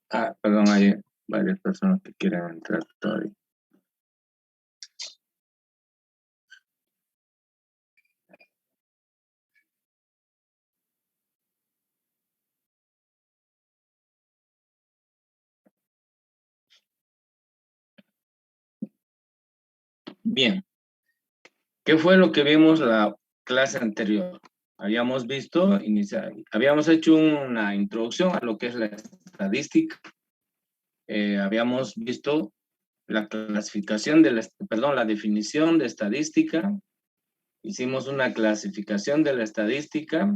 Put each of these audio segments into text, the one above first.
Perdón, hay varias personas que quieren entrar todavía. Bien, ¿qué fue lo que vimos la clase anterior? Habíamos visto, habíamos hecho una introducción a lo que es la estadística. Habíamos visto la clasificación la definición de estadística. Hicimos una clasificación de la estadística.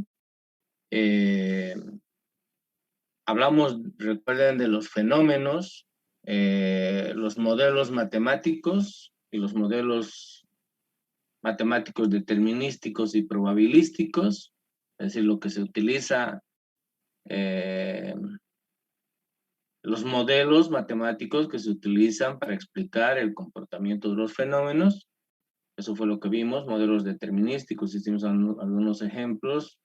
Hablamos, recuerden, de los fenómenos, los modelos matemáticos y los modelos matemáticos determinísticos y probabilísticos, es decir, lo que se utiliza, los modelos matemáticos que se utilizan para explicar el comportamiento de los fenómenos. Eso fue lo que vimos, modelos determinísticos. Hicimos algunos ejemplos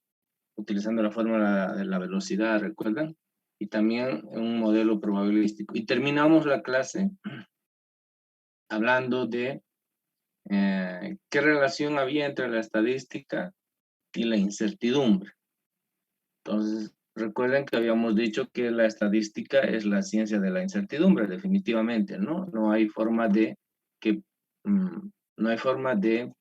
utilizando la fórmula de la velocidad, ¿recuerdan? Y también un modelo probabilístico. Y terminamos la clase hablando de qué relación había entre la estadística y la incertidumbre. Entonces, recuerden que habíamos dicho que la estadística es la ciencia de la incertidumbre, definitivamente, ¿no? No hay forma de no hay forma de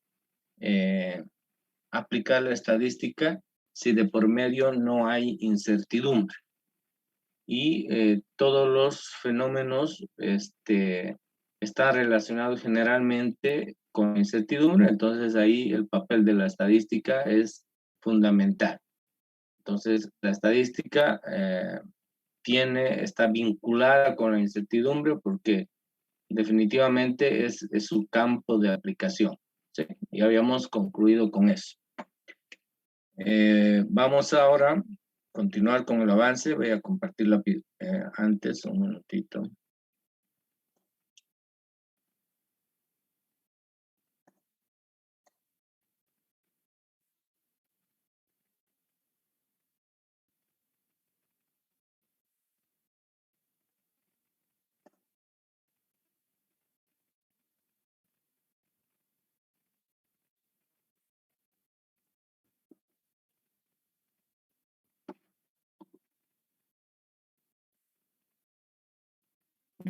aplicar la estadística si de por medio no hay incertidumbre. Y todos los fenómenos están relacionados generalmente con incertidumbre, entonces ahí el papel de la estadística es fundamental. Entonces, la estadística está vinculada con la incertidumbre porque definitivamente es su campo de aplicación. ¿Sí? Y habíamos concluido con eso. Vamos ahora a continuar con el avance. Voy a compartir antes un minutito.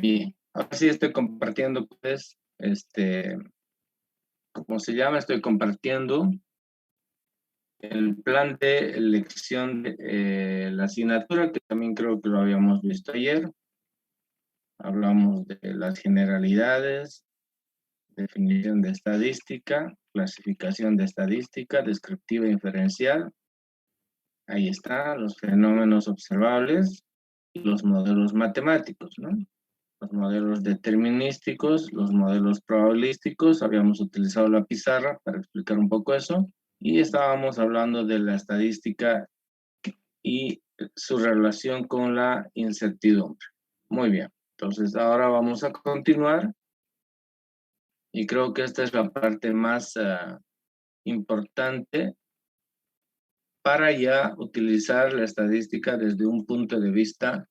Bien, ahora sí estoy compartiendo, pues, ¿cómo se llama? Estoy compartiendo el plan de elección de la asignatura, que también creo que lo habíamos visto ayer. Hablamos de las generalidades, definición de estadística, clasificación de estadística, descriptiva e inferencial. Ahí está, los fenómenos observables y los modelos matemáticos, ¿no? Los modelos determinísticos, los modelos probabilísticos, habíamos utilizado la pizarra para explicar un poco eso, y estábamos hablando de la estadística y su relación con la incertidumbre. Muy bien, entonces ahora vamos a continuar, y creo que esta es la parte más importante para ya utilizar la estadística desde un punto de vista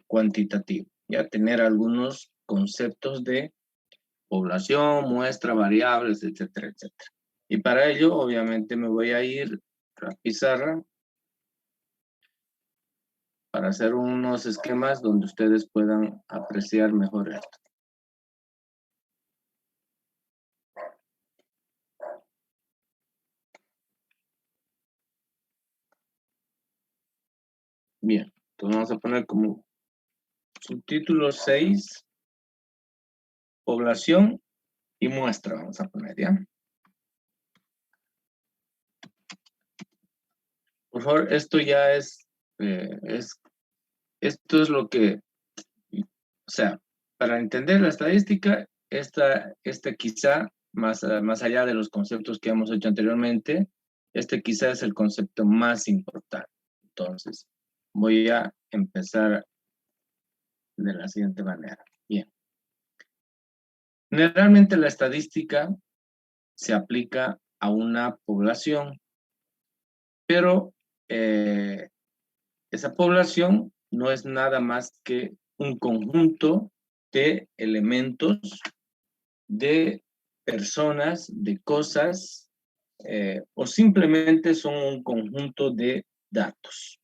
cuantitativo, ya tener algunos conceptos de población, muestra, variables, etcétera, etcétera. Y para ello, obviamente, me voy a ir a la pizarra para hacer unos esquemas donde ustedes puedan apreciar mejor esto. Bien, entonces vamos a poner como subtítulo 6, población y muestra, vamos a poner, ¿ya? Por favor, esto ya esto es lo que, o sea, para entender la estadística, quizá, más allá de los conceptos que hemos hecho anteriormente, quizá es el concepto más importante. Entonces, voy a empezar de la siguiente manera. Bien. Generalmente la estadística se aplica a una población, pero esa población no es nada más que un conjunto de elementos, de personas, de cosas, o simplemente son un conjunto de datos.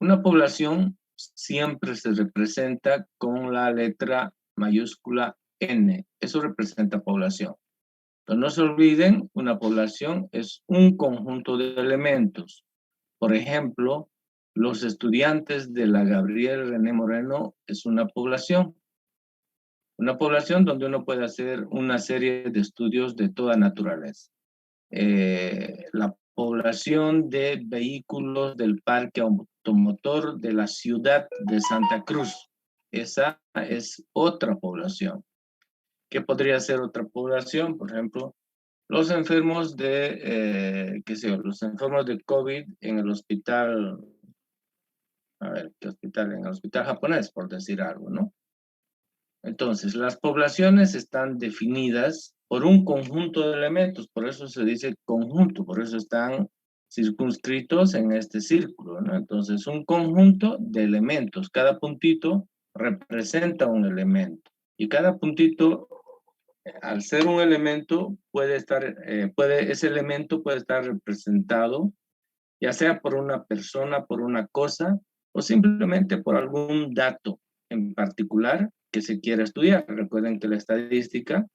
Una población siempre se representa con la letra mayúscula N. Eso representa población. Pero no se olviden, una población es un conjunto de elementos. Por ejemplo, los estudiantes de la Gabriel René Moreno es una población. Una población donde uno puede hacer una serie de estudios de toda naturaleza. La población de vehículos del parque automotor de la ciudad de Santa Cruz. Esa es otra población. ¿Qué podría ser otra población? Por ejemplo, los enfermos de, qué sé yo, los enfermos de COVID en el hospital, a ver, ¿qué hospital? En el hospital japonés, por decir algo, ¿no? Entonces, las poblaciones están definidas por un conjunto de elementos, por eso se dice conjunto, por eso están circunscritos en este círculo, ¿no? Entonces, un conjunto de elementos, cada puntito representa un elemento, y cada puntito, al ser un elemento, ese elemento puede estar representado, ya sea por una persona, por una cosa, o simplemente por algún dato en particular que se quiera estudiar. Recuerden que la estadística,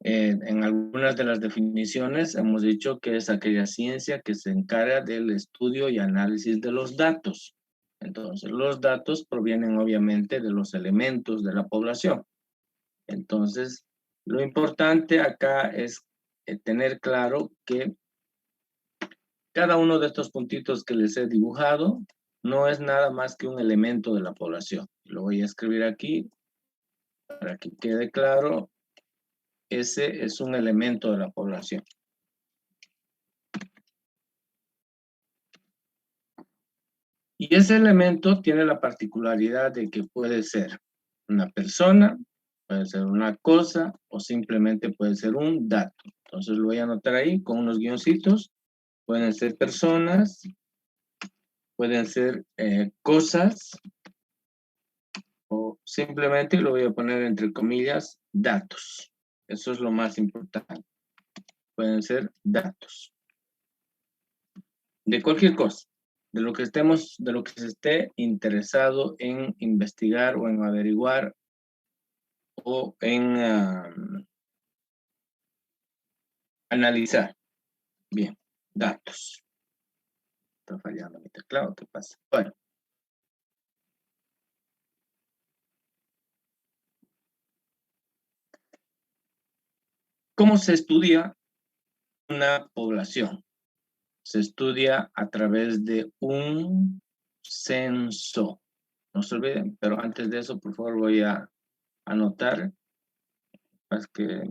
en algunas de las definiciones hemos dicho que es aquella ciencia que se encarga del estudio y análisis de los datos. Entonces, los datos provienen obviamente de los elementos de la población. Entonces, lo importante acá es tener claro que cada uno de estos puntitos que les he dibujado no es nada más que un elemento de la población. Lo voy a escribir aquí para que quede claro. Ese es un elemento de la población. Y ese elemento tiene la particularidad de que puede ser una persona, puede ser una cosa o simplemente puede ser un dato. Entonces lo voy a anotar ahí con unos guioncitos. Pueden ser personas, pueden ser cosas, o simplemente lo voy a poner entre comillas, datos. Eso es lo más importante. Pueden ser datos. De cualquier cosa, de lo que se esté interesado en investigar o en averiguar o en analizar. Bien, datos. Está fallando mi teclado, ¿qué pasa? Bueno. ¿Cómo se estudia una población? Se estudia a través de un censo. No se olviden, pero antes de eso, por favor, voy a anotar. Es que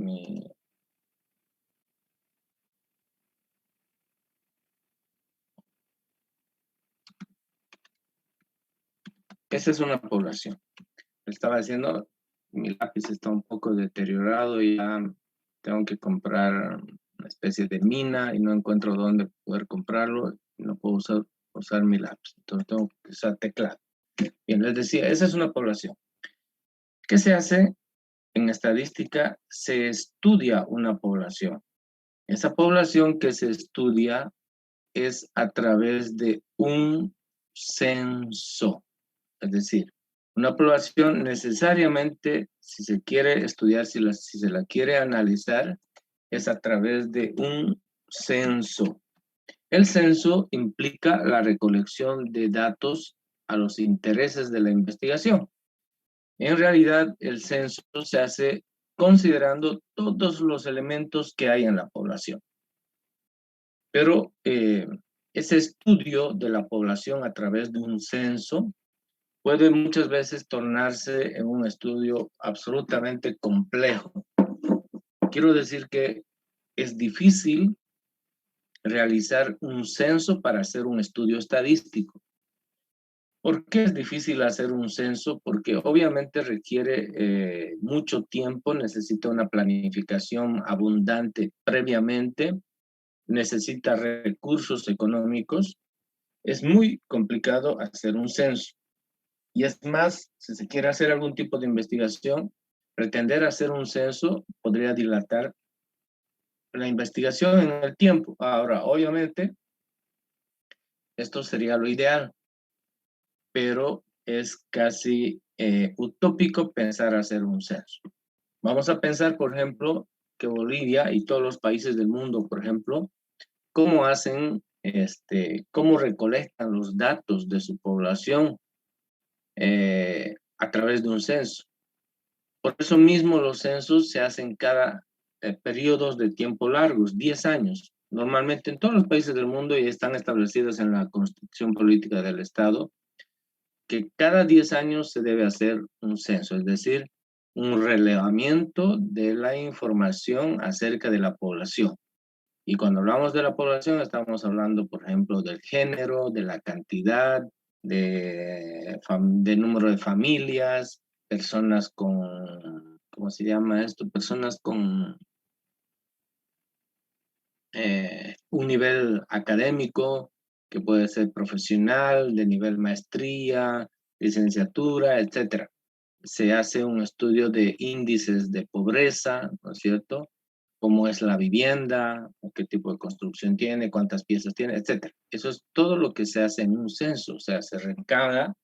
esa es una población. Estaba diciendo, mi lápiz está un poco deteriorado y ya tengo que comprar una especie de mina y no encuentro dónde poder comprarlo. No puedo usar mi lápiz, entonces tengo que usar teclado. Bien, les decía, esa es una población. ¿Qué se hace? En estadística se estudia una población. Esa población que se estudia es a través de un censo. Es decir, una población necesariamente, si se quiere estudiar, si se la quiere analizar, es a través de un censo. El censo implica la recolección de datos a los intereses de la investigación. En realidad, el censo se hace considerando todos los elementos que hay en la población. Pero ese estudio de la población a través de un censo puede muchas veces tornarse en un estudio absolutamente complejo. Quiero decir que es difícil realizar un censo para hacer un estudio estadístico. ¿Por qué es difícil hacer un censo? Porque obviamente requiere mucho tiempo, necesita una planificación abundante previamente, necesita recursos económicos Es muy complicado hacer un censo. Y es más, si se quiere hacer algún tipo de investigación, pretender hacer un censo podría dilatar la investigación en el tiempo. Ahora, obviamente, esto sería lo ideal, pero es casi utópico pensar hacer un censo. Vamos a pensar, por ejemplo, que Bolivia y todos los países del mundo, por ejemplo, cómo hacen, cómo recolectan los datos de su población a través de un censo. Por eso mismo los censos se hacen cada periodos de tiempo largos, 10 años. Normalmente en todos los países del mundo y están establecidos en la Constitución Política del Estado, que cada 10 años se debe hacer un censo, es decir, un relevamiento de la información acerca de la población. Y cuando hablamos de la población, estamos hablando, por ejemplo, del género, de la cantidad, de número de familias, personas con, ¿cómo se llama esto? Personas con un nivel académico, que puede ser profesional, de nivel maestría, licenciatura, etcétera. Se hace un estudio de índices de pobreza, ¿no es cierto? Cómo es la vivienda, qué tipo de construcción tiene, cuántas piezas tiene, etcétera. Eso es todo lo que se hace en un censo, o sea, se recaba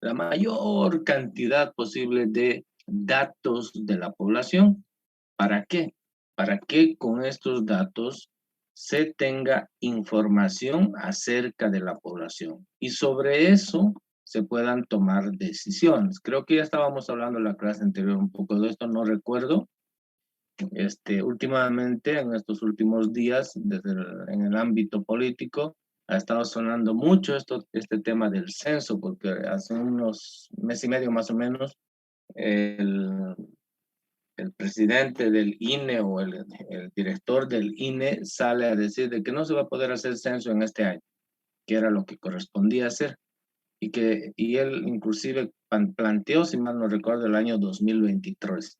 la mayor cantidad posible de datos de la población. ¿Para qué? Para que con estos datos se tenga información acerca de la población y sobre eso se puedan tomar decisiones. Creo que ya estábamos hablando en la clase anterior un poco de esto, no recuerdo. Últimamente, en estos últimos días, en el ámbito político, ha estado sonando mucho este tema del censo, porque hace unos mes y medio más o menos, el, el presidente del INE o el director del INE sale a decir de que no se va a poder hacer censo en este año, que era lo que correspondía hacer, y él inclusive planteó, si mal no recuerdo, el año 2023.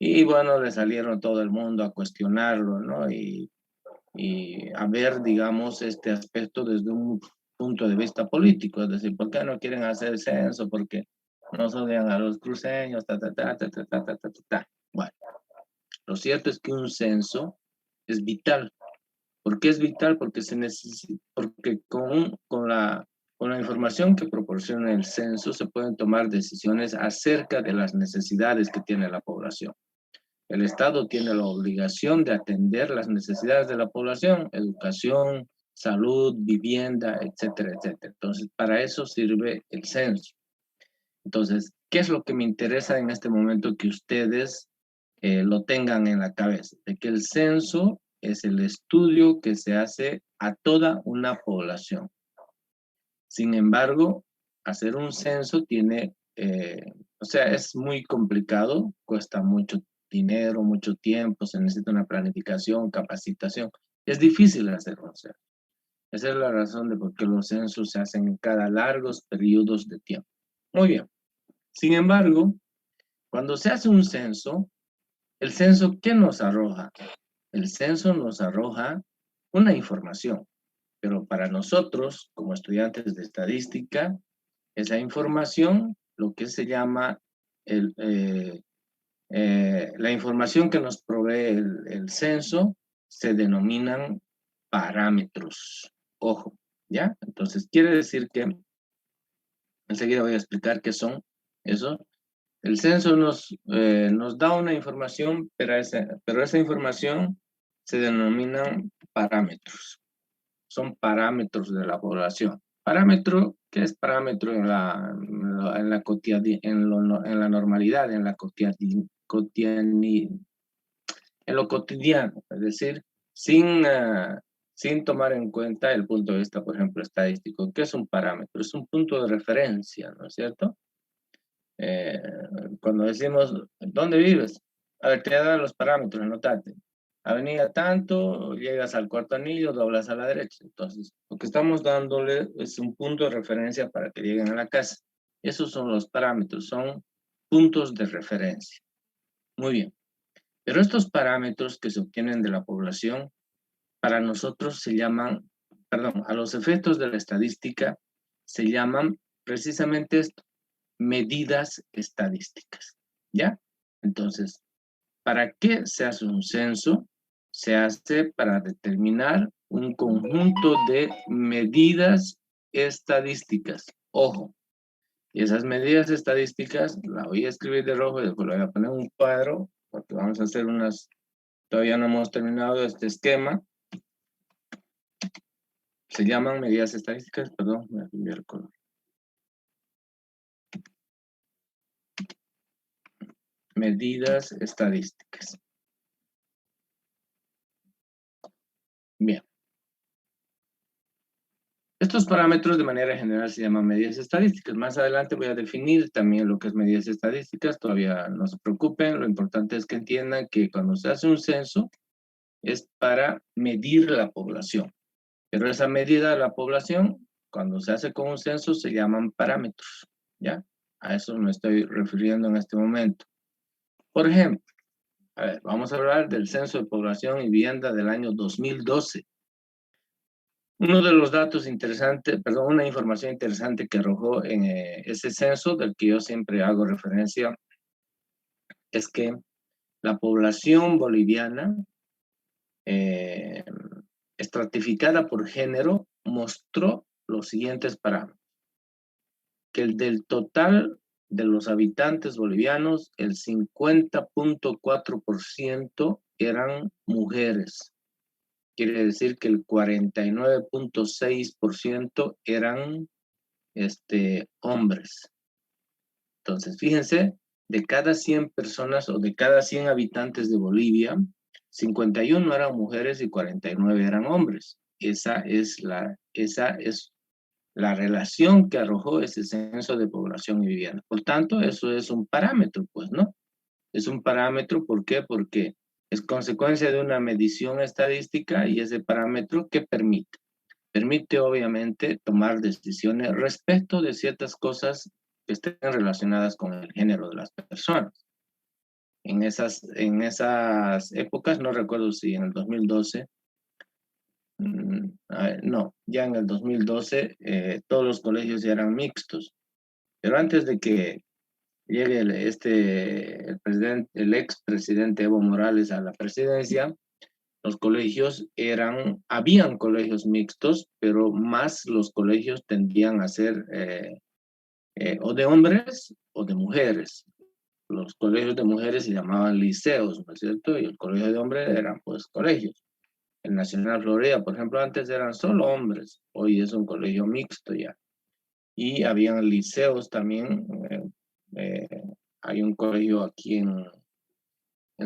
Y bueno, le salieron todo el mundo a cuestionarlo, ¿no? Y a ver, digamos, este aspecto desde un punto de vista político, es decir, ¿por qué no quieren hacer censo? Porque nos odian a los cruceños, ta, ta, ta, ta, ta, ta, ta, ta, ta. Bueno, lo cierto es que un censo es vital. ¿Por qué es vital? Porque se necesita, porque con la información que proporciona el censo se pueden tomar decisiones acerca de las necesidades que tiene la población. El Estado tiene la obligación de atender las necesidades de la población, educación, salud, vivienda, etcétera, etcétera. Entonces, para eso sirve el censo. Entonces, ¿qué es lo que me interesa en este momento que ustedes lo tengan en la cabeza? De que el censo es el estudio que se hace a toda una población. Sin embargo, hacer un censo tiene, o sea, es muy complicado, cuesta mucho dinero, mucho tiempo, se necesita una planificación, capacitación. Es difícil hacer un censo. Esa es la razón de por qué los censos se hacen en cada largos periodos de tiempo. Muy bien. Sin embargo, cuando se hace un censo, ¿el censo qué nos arroja? El censo nos arroja una información, pero para nosotros, como estudiantes de estadística, esa información, lo que se llama la información que nos provee el censo, se denominan parámetros. Ojo, ¿ya? Entonces, quiere decir que, enseguida voy a explicar qué son eso. El censo nos da una información, pero esa información se denominan parámetros. Son parámetros de la población. Parámetro, ¿qué es parámetro en la normalidad, en lo cotidiano? Es decir, sin tomar en cuenta el punto de vista, por ejemplo, estadístico. ¿Qué es un parámetro? Es un punto de referencia, ¿no es cierto? Eh, Cuando decimos, ¿dónde vives? A ver, te dan los parámetros, anotate. Avenida tanto, llegas al cuarto anillo, doblas a la derecha. Entonces, lo que estamos dándole es un punto de referencia para que lleguen a la casa. Esos son los parámetros, son puntos de referencia. Muy bien. Pero estos parámetros que se obtienen de la población, para nosotros se llaman perdón, a los efectos de la estadística se llaman precisamente esto, medidas estadísticas, ¿ya? Entonces, ¿para qué se hace un censo? Se hace para determinar un conjunto de medidas estadísticas. Ojo, y esas medidas estadísticas las voy a escribir de rojo y después le voy a poner un cuadro, porque vamos a hacer unas, todavía no hemos terminado este esquema. Se llaman medidas estadísticas, perdón, me cambié el color. Medidas estadísticas. Bien. Estos parámetros de manera general se llaman medidas estadísticas. Más adelante voy a definir también lo que es medidas estadísticas. Todavía no se preocupen. Lo importante es que entiendan que cuando se hace un censo es para medir la población. Pero esa medida de la población, cuando se hace con un censo, se llaman parámetros. ¿Ya? A eso me estoy refiriendo en este momento. Por ejemplo, a ver, vamos a hablar del Censo de Población y Vivienda del año 2012. Uno de los datos interesantes, perdón, una información interesante que arrojó en ese censo, del que yo siempre hago referencia, es que la población boliviana, estratificada por género, mostró los siguientes parámetros. Que el del total de los habitantes bolivianos, el 50.4% eran mujeres. Quiere decir que el 49.6% eran hombres. Entonces, fíjense, de cada 100 personas o de cada 100 habitantes de Bolivia, 51 eran mujeres y 49 eran hombres. Esa es la relación que arrojó ese censo de población y vivienda. Por tanto, eso es un parámetro, pues, ¿no? Es un parámetro, ¿por qué? Porque es consecuencia de una medición estadística y ese parámetro, ¿qué permite? Permite, obviamente, tomar decisiones respecto de ciertas cosas que estén relacionadas con el género de las personas. En esas épocas, no recuerdo si en el 2012, no, ya en el 2012 todos los colegios ya eran mixtos, pero antes de que llegue el expresidente Evo Morales a la presidencia, los colegios habían colegios mixtos, pero más los colegios tendían a ser o de hombres o de mujeres. Los colegios de mujeres se llamaban liceos, ¿no es cierto? Y el colegio de hombres eran pues colegios. El Nacional Florida, por ejemplo, antes eran solo hombres, hoy es un colegio mixto ya. Y habían liceos también. Hay un colegio aquí en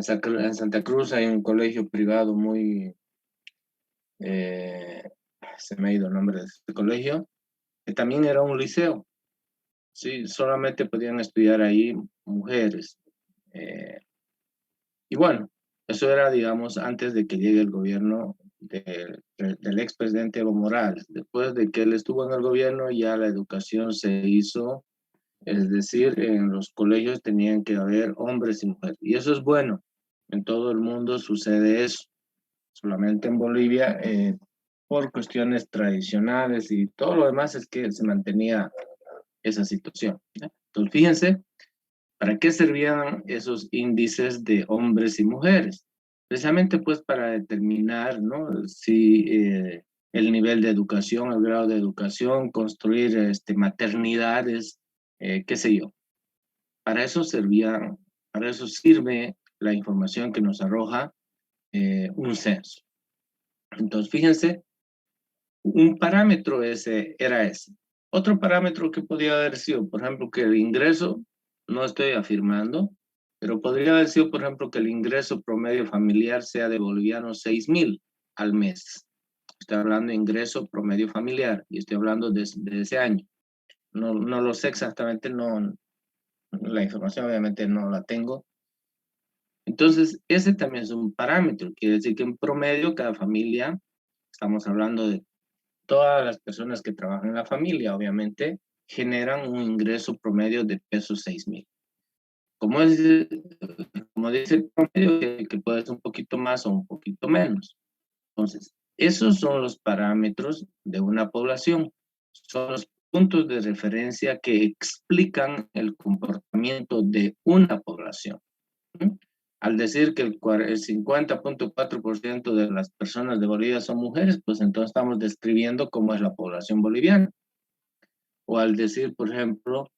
Santa Cruz, hay un colegio privado muy, se me ha ido el nombre de este colegio, que también era un liceo. Sí, solamente podían estudiar ahí mujeres. Y bueno, eso era, digamos, antes de que llegue el gobierno del expresidente Evo Morales. Después de que él estuvo en el gobierno, ya la educación se hizo, es decir, en los colegios tenían que haber hombres y mujeres. Y eso es bueno. En todo el mundo sucede eso. Solamente en Bolivia, por cuestiones tradicionales y todo lo demás, es que se mantenía esa situación. ¿Ya? Entonces, fíjense, ¿para qué servían esos índices de hombres y mujeres? Precisamente pues para determinar, ¿no? Si el nivel de educación, el grado de educación, construir maternidades, qué sé yo. Para eso para eso sirve la información que nos arroja un censo. Entonces, fíjense, un parámetro era ese. Otro parámetro que podía haber sido, por ejemplo, que el ingreso, no estoy afirmando, pero podría haber sido, por ejemplo, que el ingreso promedio familiar sea de bolivianos 6.000 al mes. Estoy hablando de ingreso promedio familiar y estoy hablando de ese año. No lo sé exactamente, no, la información obviamente no la tengo. Entonces, ese también es un parámetro. Quiere decir que en promedio cada familia, estamos hablando de todas las personas que trabajan en la familia, obviamente, generan un ingreso promedio de pesos 6.000. Como dice el promedio, que puede ser un poquito más o un poquito menos. Entonces, Esos son los parámetros de una población. Son los puntos de referencia que explican el comportamiento de una población. Al decir que el 50.4% de las personas de Bolivia son mujeres, pues entonces estamos describiendo cómo es la población boliviana. O al decir, por ejemplo,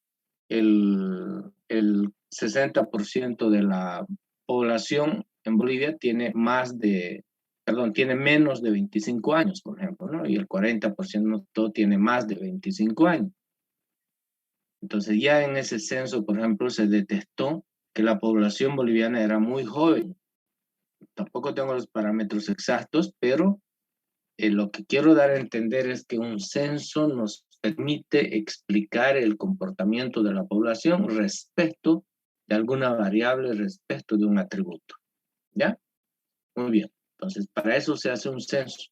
el 60% de la población en Bolivia tiene tiene menos de 25 años, por ejemplo, ¿no? Y el 40% tiene más de 25 años. Entonces ya en ese censo, por ejemplo, se detectó que la población boliviana era muy joven. Tampoco tengo los parámetros exactos, pero lo que quiero dar a entender es que un censo nos permite explicar el comportamiento de la población respecto de alguna variable, respecto de un atributo. ¿Ya? Muy bien. Entonces, para eso se hace un censo.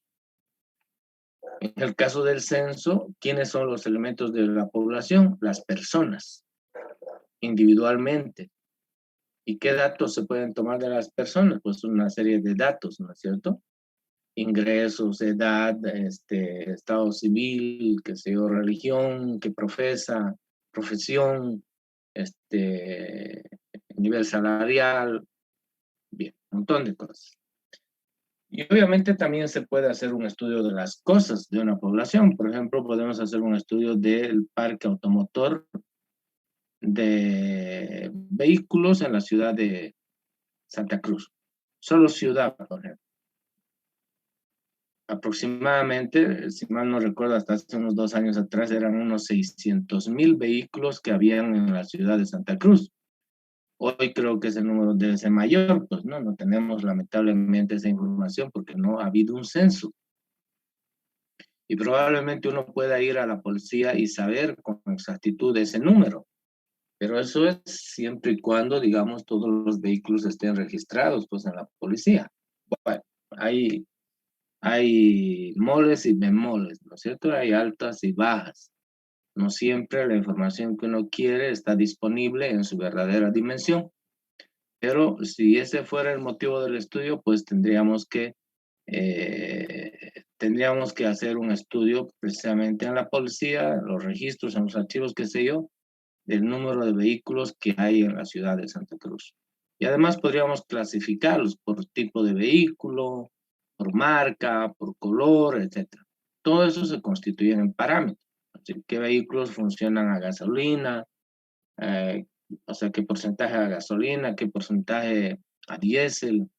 En el caso del censo, ¿quiénes son los elementos de la población? Las personas, individualmente. ¿Y qué datos se pueden tomar de las personas? Pues una serie de datos, ¿no es cierto? Ingresos, edad, estado civil, qué sé yo, religión, que profesa, profesión, nivel salarial, bien, un montón de cosas. Y obviamente también se puede hacer un estudio de las cosas de una población. Por ejemplo, podemos hacer un estudio del parque automotor de vehículos en la ciudad de Santa Cruz. Solo ciudad, por ejemplo. Aproximadamente, si mal no recuerdo, hasta hace unos 2 años atrás eran unos 600,000 vehículos que habían en la ciudad de Santa Cruz. Hoy creo que ese número debe ser mayor, pues no tenemos lamentablemente esa información porque no ha habido un censo. Y probablemente uno pueda ir a la policía y saber con exactitud ese número. Pero eso es siempre y cuando, digamos, todos los vehículos estén registrados, pues, en la policía. Bueno, hay moles y bemoles, ¿no es cierto? Hay altas y bajas. No siempre la información que uno quiere está disponible en su verdadera dimensión. Pero si ese fuera el motivo del estudio, pues tendríamos que hacer un estudio precisamente en la policía, los registros, en los archivos, qué sé yo, del número de vehículos que hay en la ciudad de Santa Cruz. Y además podríamos clasificarlos por tipo de vehículo, por marca, por color, etc. Todo eso se constituye en parámetros. Así, ¿qué vehículos funcionan a gasolina? Eh, o sea, ¿qué porcentaje a gasolina? ¿Qué porcentaje a diésel?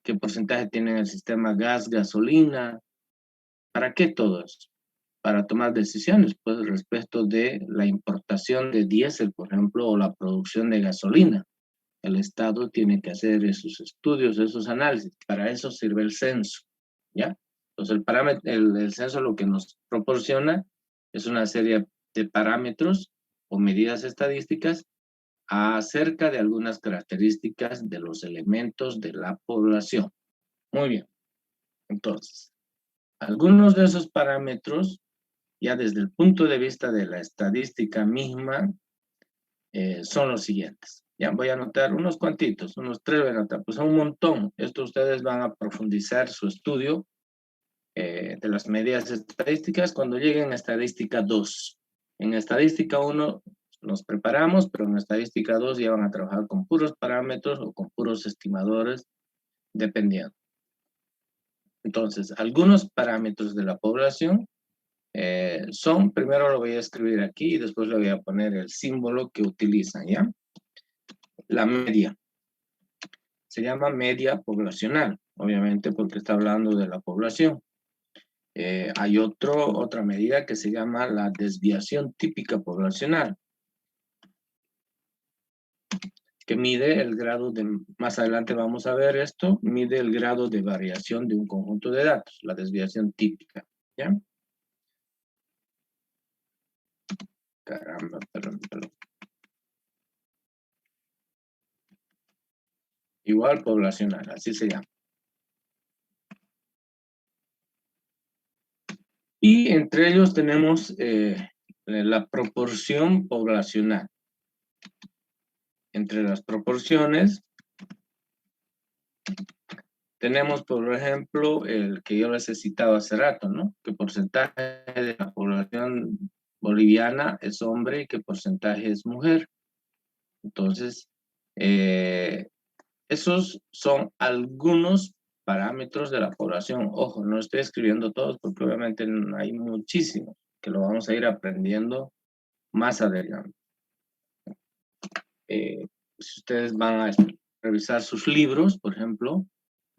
¿Qué porcentaje tiene el sistema gas-gasolina? ¿Para qué todo eso? Para tomar decisiones, pues, respecto de la importación de diésel, por ejemplo, o la producción de gasolina. El Estado tiene que hacer esos estudios, esos análisis. Para eso sirve el censo, ¿ya? Entonces, el censo lo que nos proporciona es una serie de parámetros o medidas estadísticas acerca de algunas características de los elementos de la población. Muy bien. Entonces, algunos de esos parámetros, ya desde el punto de vista de la estadística misma, son los siguientes. Ya voy a anotar unos cuantitos, unos 3 voy a anotar, pues son un montón. Esto ustedes van a profundizar su estudio de las medidas estadísticas cuando lleguen a estadística 2. En estadística 1 nos preparamos, pero en estadística 2 ya van a trabajar con puros parámetros o con puros estimadores, dependiendo. Entonces, algunos parámetros de la población primero lo voy a escribir aquí y después le voy a poner el símbolo que utilizan, ¿ya? La media. Se llama media poblacional, obviamente porque está hablando de la población. Hay otra medida que se llama la desviación típica poblacional, que mide el grado de, más adelante vamos a ver esto, mide el grado de variación de un conjunto de datos, la desviación típica, ¿ya? Caramba, perdón. Igual poblacional, así se llama. Y entre ellos tenemos la proporción poblacional. Entre las proporciones Tenemos, por ejemplo, el que yo les he citado hace rato, ¿no? ¿Qué porcentaje de la población boliviana es hombre y qué porcentaje es mujer? Entonces, esos son algunos parámetros de la población. Ojo, no estoy escribiendo todos porque obviamente hay muchísimos que lo vamos a ir aprendiendo más adelante. Si ustedes van a revisar sus libros, por ejemplo,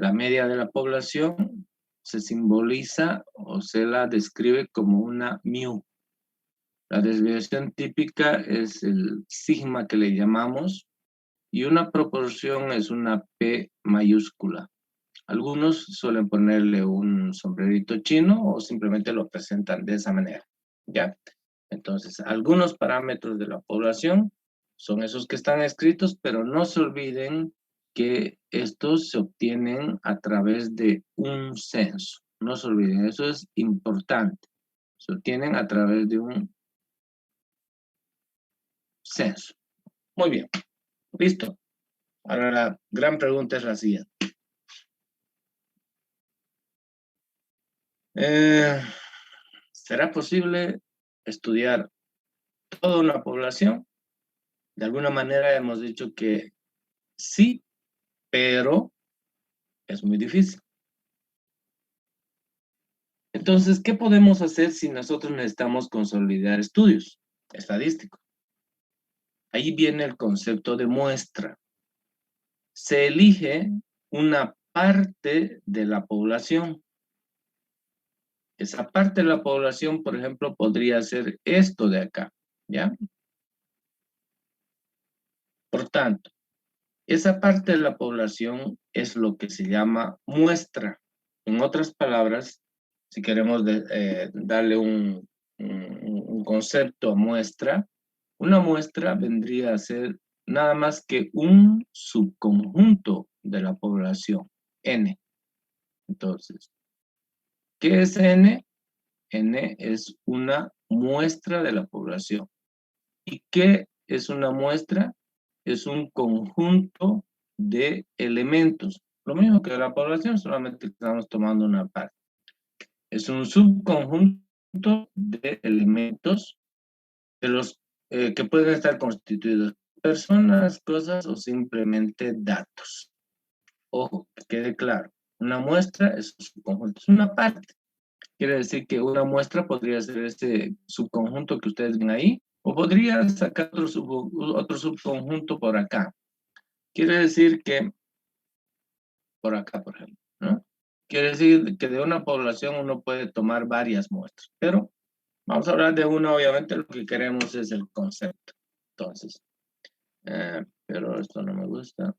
la media de la población se simboliza o se la describe como una mu. La desviación típica es el sigma que le llamamos y una proporción es una P mayúscula. Algunos suelen ponerle un sombrerito chino o simplemente lo presentan de esa manera, ¿ya? Entonces, algunos parámetros de la población son esos que están escritos, pero no se olviden que estos se obtienen a través de un censo. No se olviden, eso es importante. Se obtienen a través de un censo. Muy bien, listo. Ahora la gran pregunta es la siguiente. ¿Será posible estudiar toda una población? De alguna manera hemos dicho que sí, pero es muy difícil. Entonces, ¿qué podemos hacer si nosotros necesitamos consolidar estudios estadísticos? Ahí viene el concepto de muestra. Se elige una parte de la población. Esa parte de la población, por ejemplo, podría ser esto de acá, ¿ya? Por tanto, esa parte de la población es lo que se llama muestra. En otras palabras, si queremos darle un concepto a muestra, una muestra vendría a ser nada más que un subconjunto de la población, N. Entonces, ¿qué es N? N es una muestra de la población. ¿Y qué es una muestra? Es un conjunto de elementos. Lo mismo que la población, solamente estamos tomando una parte. Es un subconjunto de elementos de los que pueden estar constituidos personas, cosas o simplemente datos. Ojo, que quede claro. Una muestra es un subconjunto, es una parte. Quiere decir que una muestra podría ser este subconjunto que ustedes ven ahí, o podría sacar otro subconjunto por acá. Quiere decir que, por acá, por ejemplo, ¿no? Quiere decir que de una población uno puede tomar varias muestras, pero vamos a hablar de una, obviamente lo que queremos es el concepto. Entonces, pero esto no me gusta.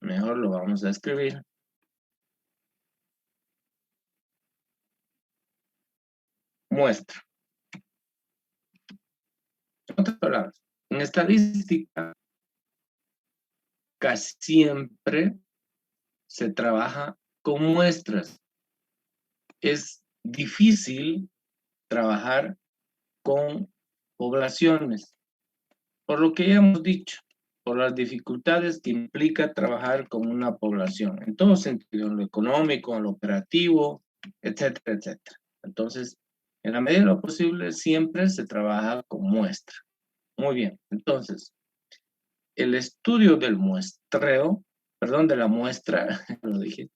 Mejor lo vamos a escribir. Muestra. En otras palabras, en estadística casi siempre se trabaja con muestras. Es difícil trabajar con poblaciones, por lo que ya hemos dicho, por las dificultades que implica trabajar con una población, en todo sentido, en lo económico, en lo operativo, etcétera, etcétera. Entonces, en la medida de lo posible, siempre se trabaja con muestra. Muy bien, entonces, el estudio del muestreo, perdón, de la muestra, lo dije,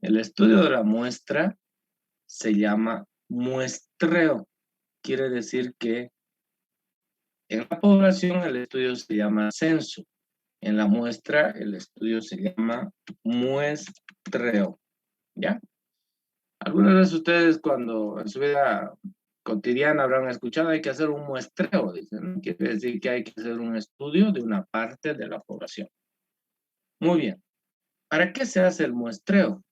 el estudio de la muestra se llama muestreo. Quiere decir que en la población el estudio se llama censo. En la muestra el estudio se llama muestreo. ¿Ya? Algunas veces ustedes cuando en su vida cotidiana habrán escuchado hay que hacer un muestreo, dicen. Quiere decir que hay que hacer un estudio de una parte de la población. Muy bien. ¿Para qué se hace el muestreo?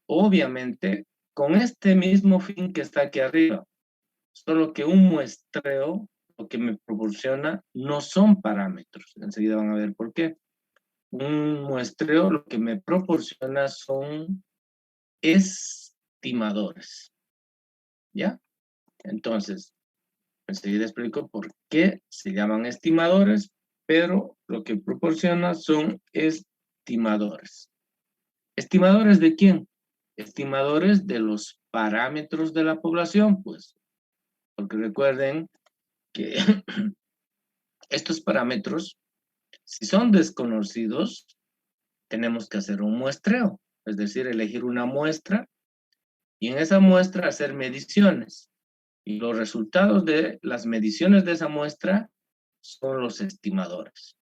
Obviamente con este mismo fin que está aquí arriba. Solo que un muestreo lo que me proporciona no son parámetros. Enseguida van a ver por qué. Un muestreo lo que me proporciona son estimadores. ¿Ya? Entonces, enseguida explico por qué se llaman estimadores, pero lo que proporciona son estimadores. ¿Estimadores de quién? Estimadores de los parámetros de la población, pues. Porque recuerden que estos parámetros, si son desconocidos, tenemos que hacer un muestreo, es decir, elegir una muestra y en esa muestra hacer mediciones. Y los resultados de las mediciones de esa muestra son los estimadores.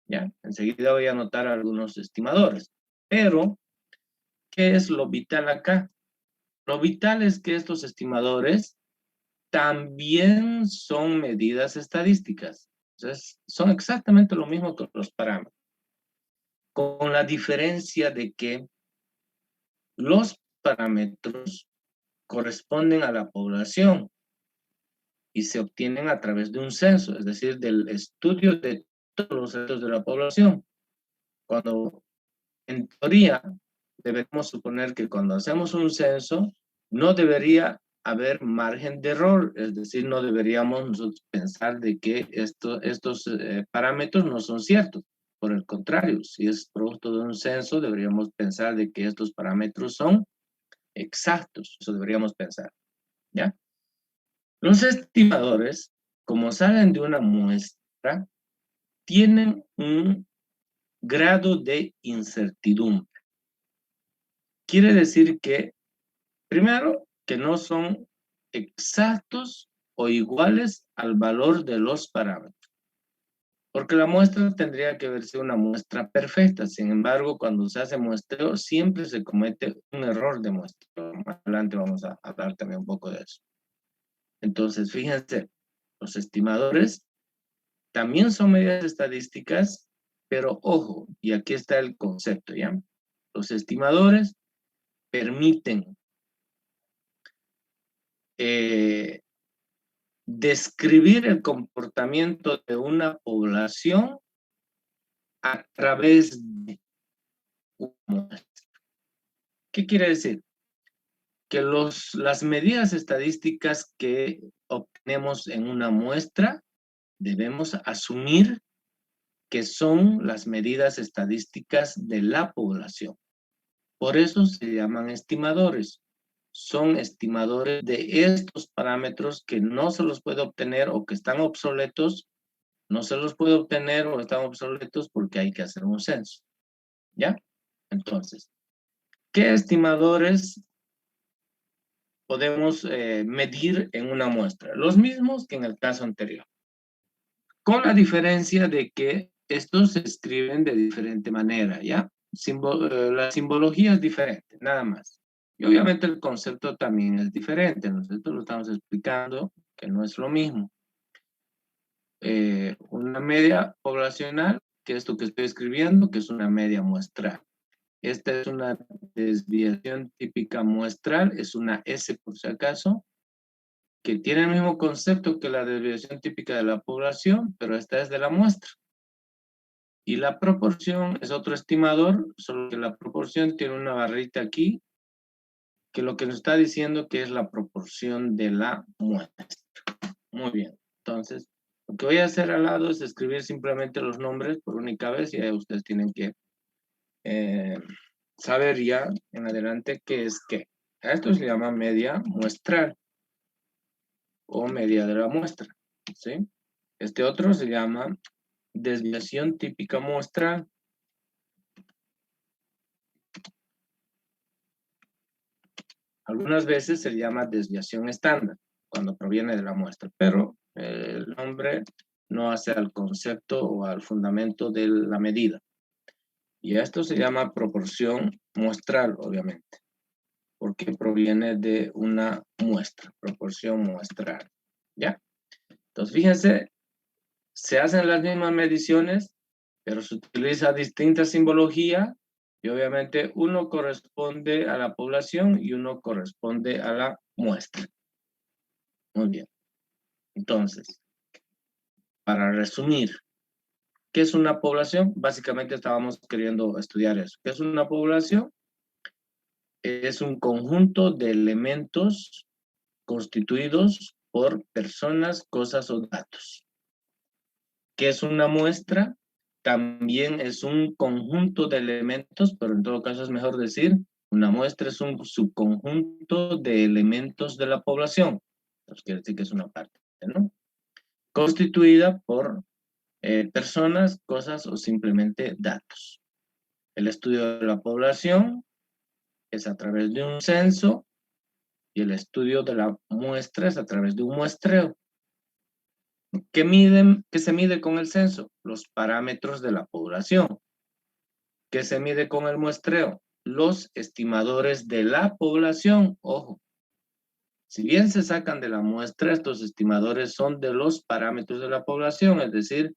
Ya, enseguida voy a anotar algunos estimadores. Pero, ¿qué es lo vital acá? Lo vital es que estos estimadores también son medidas estadísticas. Entonces, son exactamente lo mismo que los parámetros, con la diferencia de que los parámetros corresponden a la población y se obtienen a través de un censo, es decir, del estudio de todos los datos de la población. Cuando, en teoría, debemos suponer que cuando hacemos un censo, no debería haber margen de error, es decir, no deberíamos nosotros pensar de que estos parámetros no son ciertos. Por el contrario, si es producto de un censo, deberíamos pensar de que estos parámetros son exactos, eso deberíamos pensar, ¿ya? Los estimadores, como salen de una muestra, tienen un grado de incertidumbre. Quiere decir que, primero, que no son exactos o iguales al valor de los parámetros. Porque la muestra tendría que verse una muestra perfecta. Sin embargo, cuando se hace muestreo, siempre se comete un error de muestreo. Más adelante vamos a hablar también un poco de eso. Entonces, fíjense, los estimadores también son medidas estadísticas, pero ojo, y aquí está el concepto, ¿ya? Los estimadores permiten describir el comportamiento de una población a través de una muestra. ¿Qué quiere decir? Que las medidas estadísticas que obtenemos en una muestra debemos asumir que son las medidas estadísticas de la población. Por eso se llaman estimadores. Son estimadores de estos parámetros que no se los puede obtener o que están obsoletos, no se los puede obtener o están obsoletos porque hay que hacer un censo. ¿Ya? Entonces, ¿qué estimadores podemos medir en una muestra? Los mismos que en el caso anterior, con la diferencia de que estos se escriben de diferente manera, ¿ya? La simbología es diferente, nada más. Y obviamente el concepto también es diferente. Nosotros lo estamos explicando que no es lo mismo. Una media poblacional, que es esto que estoy escribiendo, que es una media muestral. Esta es una desviación típica muestral, es una S por si acaso, que tiene el mismo concepto que la desviación típica de la población, pero esta es de la muestra. Y la proporción es otro estimador, solo que la proporción tiene una barrita aquí, que lo que nos está diciendo que es la proporción de la muestra. Muy bien, entonces, lo que voy a hacer al lado es escribir simplemente los nombres por única vez y ahí ustedes tienen que saber ya en adelante qué es qué. A esto se llama media muestral o media de la muestra, ¿sí? Este otro se llama desviación típica muestral. Algunas veces se llama desviación estándar cuando proviene de la muestra, pero el nombre no hace al concepto o al fundamento de la medida. Y esto se llama proporción muestral, obviamente, porque proviene de una muestra, proporción muestral, ¿ya? Entonces, fíjense, se hacen las mismas mediciones, pero se utiliza distinta simbología y obviamente uno corresponde a la población y uno corresponde a la muestra. Muy bien. Entonces, para resumir, ¿qué es una población? Básicamente estábamos queriendo estudiar eso. ¿Qué es una población? Es un conjunto de elementos constituidos por personas, cosas o datos. ¿Qué es una muestra? también es un conjunto de elementos, pero en todo caso es mejor decir, una muestra es un subconjunto de elementos de la población. Entonces quiere decir que es una parte, ¿no? Constituida por personas, cosas o simplemente datos. El estudio de la población es a través de un censo y el estudio de la muestra es a través de un muestreo. ¿Qué se mide con el censo? Los parámetros de la población. ¿Qué se mide con el muestreo? Los estimadores de la población. Ojo, si bien se sacan de la muestra, estos estimadores son de los parámetros de la población, es decir,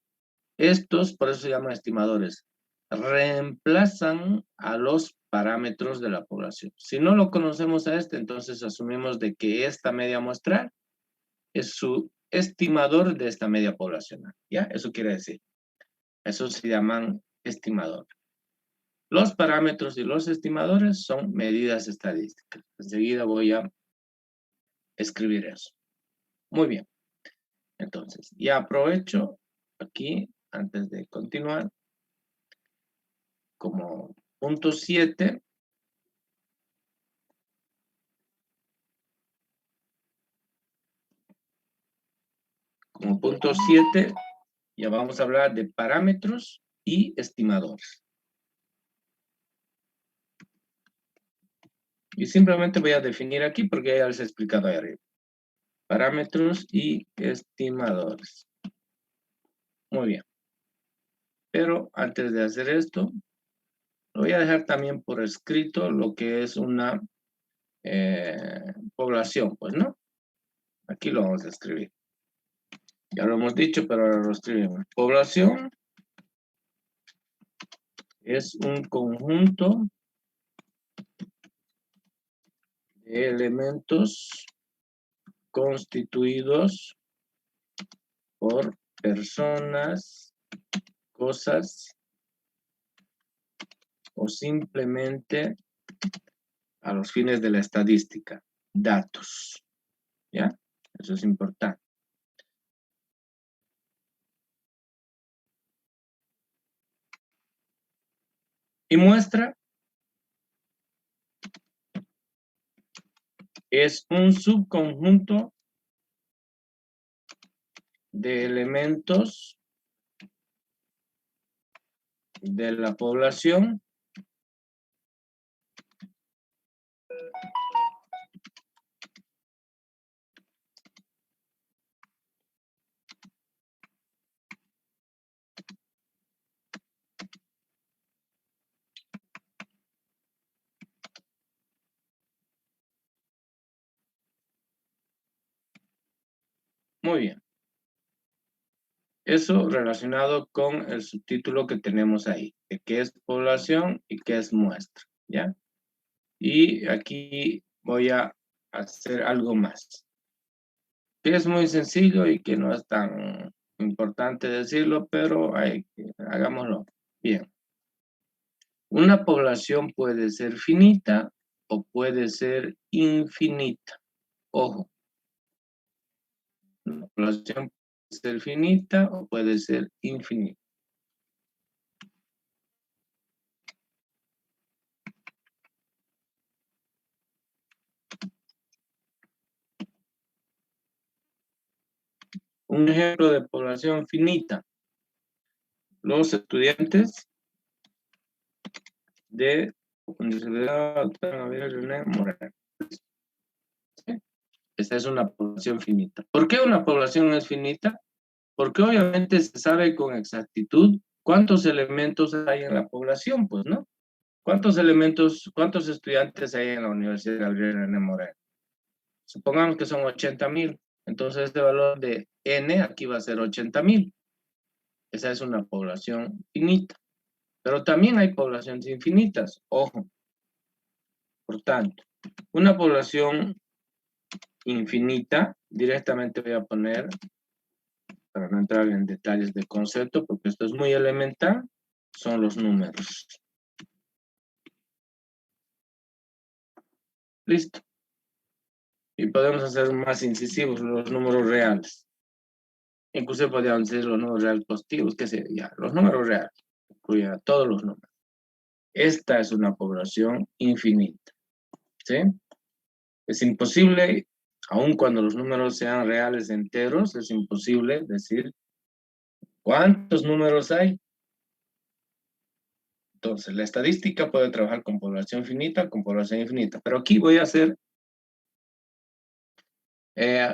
estos, por eso se llaman estimadores, reemplazan a los parámetros de la población. Si no lo conocemos a este, entonces asumimos de que esta media muestral es su estimador de esta media poblacional. ¿Ya? Eso quiere decir. Eso se llaman estimadores. Los parámetros y los estimadores son medidas estadísticas. Enseguida voy a escribir eso. Muy bien. Entonces, ya aprovecho aquí, antes de continuar, como punto 7, como punto 7, ya vamos a hablar de parámetros y estimadores. Y simplemente voy a definir aquí porque ya les he explicado ahí arriba. Parámetros y estimadores. Muy bien. Pero antes de hacer esto, lo voy a dejar también por escrito lo que es una población, pues, ¿no? Aquí lo vamos a escribir. Ya lo hemos dicho, pero ahora lo escribimos. Población es un conjunto de elementos constituidos por personas, cosas o simplemente a los fines de la estadística, datos. ¿Ya? Eso es importante. Y muestra es un subconjunto de elementos de la población muy bien. Eso relacionado con el subtítulo que tenemos ahí, de qué es población y qué es muestra, ¿ya? Y aquí voy a hacer algo más, que es muy sencillo y que no es tan importante decirlo, pero hagámoslo bien. Una población puede ser finita o puede ser infinita. Ojo, una población puede ser finita o puede ser infinita. Un ejemplo de población finita. Los estudiantes de Universidad René Moreno. Esta es una población finita. ¿Por qué una población es finita? Porque obviamente se sabe con exactitud cuántos elementos hay en la población, pues, ¿no? ¿Cuántos elementos, cuántos estudiantes hay en la Universidad Gabriel René Moreno? Supongamos que son 80,000. Entonces, este valor de N aquí va a ser 80,000. Esa es una población finita. Pero también hay poblaciones infinitas, ojo. Por tanto, una población infinita, directamente voy a poner, para no entrar en detalles de concepto, porque esto es muy elemental, son los números. Listo. Y podemos hacer más incisivos los números reales. Incluso podrían ser los números reales positivos, qué sé, ya, los números reales, incluyen a todos los números. Esta es una población infinita, ¿sí? Es imposible, aun cuando los números sean reales enteros, es imposible decir cuántos números hay. Entonces, la estadística puede trabajar con población finita, con población infinita, pero aquí voy a hacer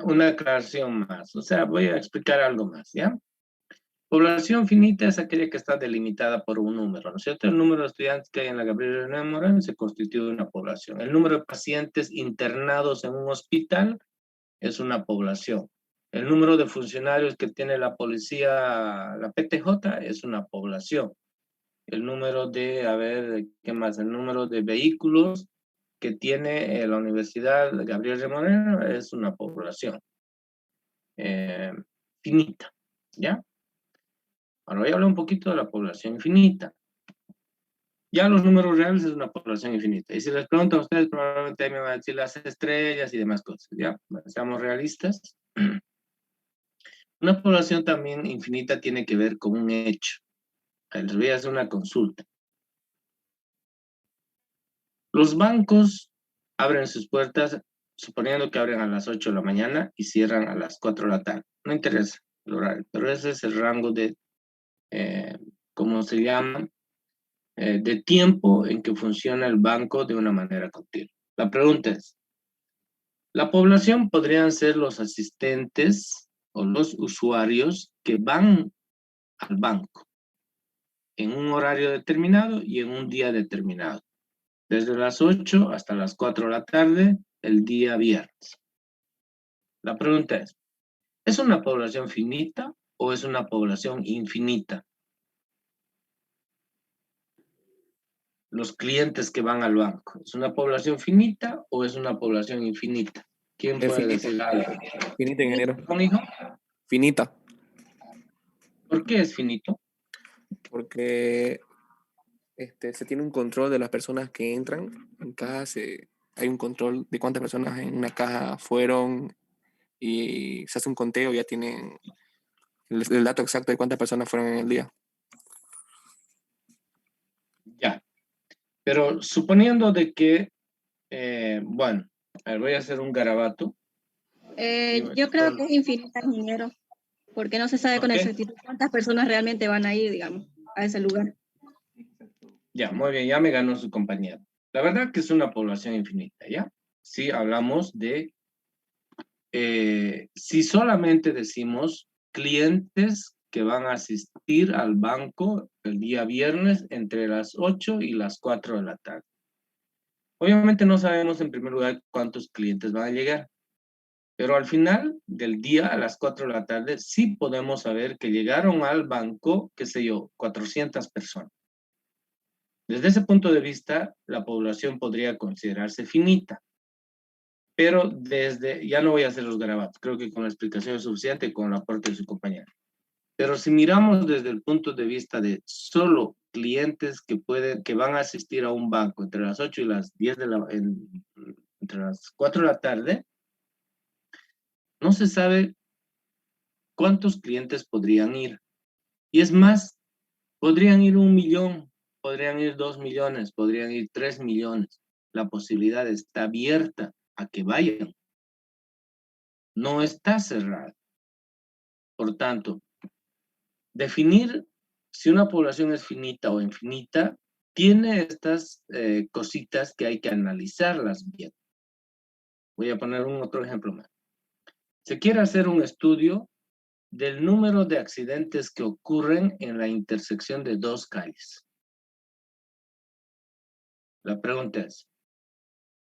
una aclaración más, o sea, voy a explicar algo más, ¿ya? Población finita es aquella que está delimitada por un número, ¿no es cierto? El número de estudiantes que hay en la Gabriela León Moreno se constituye una población. El número de pacientes internados en un hospital es una población. El número de funcionarios que tiene la policía, la PTJ, es una población. El número de, a ver, ¿qué más? El número de vehículos que tiene la Universidad Gabriel Moreno es una población eh, finita, ¿ya? Ahora voy a hablar un poquito de la población infinita. Ya los números reales es una población infinita. Y si les pregunto a ustedes, probablemente me van a decir las estrellas y demás cosas, ¿ya? Seamos realistas. Una población también infinita tiene que ver con un hecho. Les voy a hacer una consulta. Los bancos abren sus puertas, suponiendo que abren a las 8 de la mañana y cierran a las 4 de la tarde. No interesa el horario, pero ese es el rango de, ¿cómo se llama? De tiempo en que funciona el banco de una manera continua. La pregunta es, ¿la población podrían ser los asistentes o los usuarios que van al banco en un horario determinado y en un día determinado? Desde las 8 hasta las 4 de la tarde, el día viernes. La pregunta ¿es una población finita o es una población infinita? Los clientes que van al banco, ¿es una población finita o es una población infinita? ¿Quién Es puede finita. decir algo? Finita, ingeniero. ¿Cómo dijo? Finita. ¿Por qué es finito? Porque se tiene un control de las personas que entran. En caja hay un control de cuántas personas en una caja fueron y se hace un conteo, ya tienen el dato exacto de cuántas personas fueron en el día. Ya, pero suponiendo de que, bueno, a ver, voy a hacer un garabato. Yo creo que es infinita, ingeniero, porque no se sabe con exactitud cuántas personas realmente van a ir, digamos, a ese lugar. Ya, muy bien, ya me ganó su compañero. La verdad que es una población infinita, ¿ya? Si hablamos de, si solamente decimos clientes que van a asistir al banco el día viernes entre las 8 y las 4 de la tarde. Obviamente no sabemos en primer lugar cuántos clientes van a llegar, pero al final del día, a las 4 de la tarde, sí podemos saber que llegaron al banco, qué sé yo, 400 personas. Desde ese punto de vista, la población podría considerarse finita, pero ya no voy a hacer los garabatos, creo que con la explicación es suficiente con el aporte de su compañero. Pero si miramos desde el punto de vista de solo clientes que van a asistir a un banco entre las 8 y las 10 entre las 4 de la tarde, no se sabe cuántos clientes podrían ir. Y es más, podrían ir 1 millón, podrían ir 2 millones, podrían ir 3 millones. La posibilidad está abierta a que vayan. No está cerrada. Por tanto, definir si una población es finita o infinita tiene estas cositas que hay que analizarlas bien. Voy a poner otro ejemplo más. Se quiere hacer un estudio del número de accidentes que ocurren en la intersección de dos calles. La pregunta es,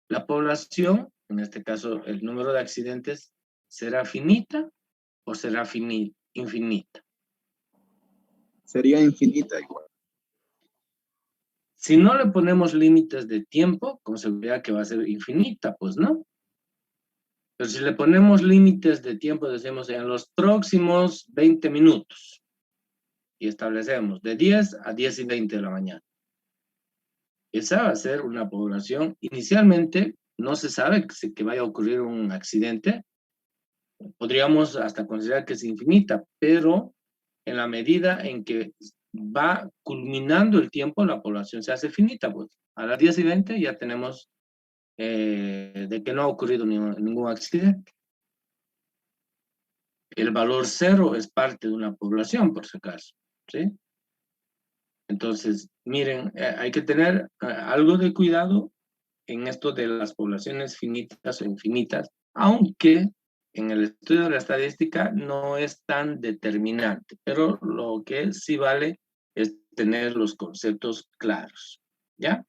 ¿la población, en este caso el número de accidentes, será finita o será infinita? Sería infinita igual. Si no le ponemos límites de tiempo, con seguridad que va a ser infinita, pues no. Pero si le ponemos límites de tiempo, decimos en los próximos 20 minutos y establecemos de 10 a 10 y 20 de la mañana. Esa va a ser una población, inicialmente no se sabe que vaya a ocurrir un accidente, podríamos hasta considerar que es infinita, pero en la medida en que va culminando el tiempo, la población se hace finita, pues. A las 10:20 ya tenemos de que no ha ocurrido ningún accidente. El valor 0 es parte de una población, por si acaso, ¿sí? Entonces, miren, hay que tener algo de cuidado en esto de las poblaciones finitas o infinitas, aunque en el estudio de la estadística no es tan determinante, pero lo que sí vale es tener los conceptos claros, ¿ya?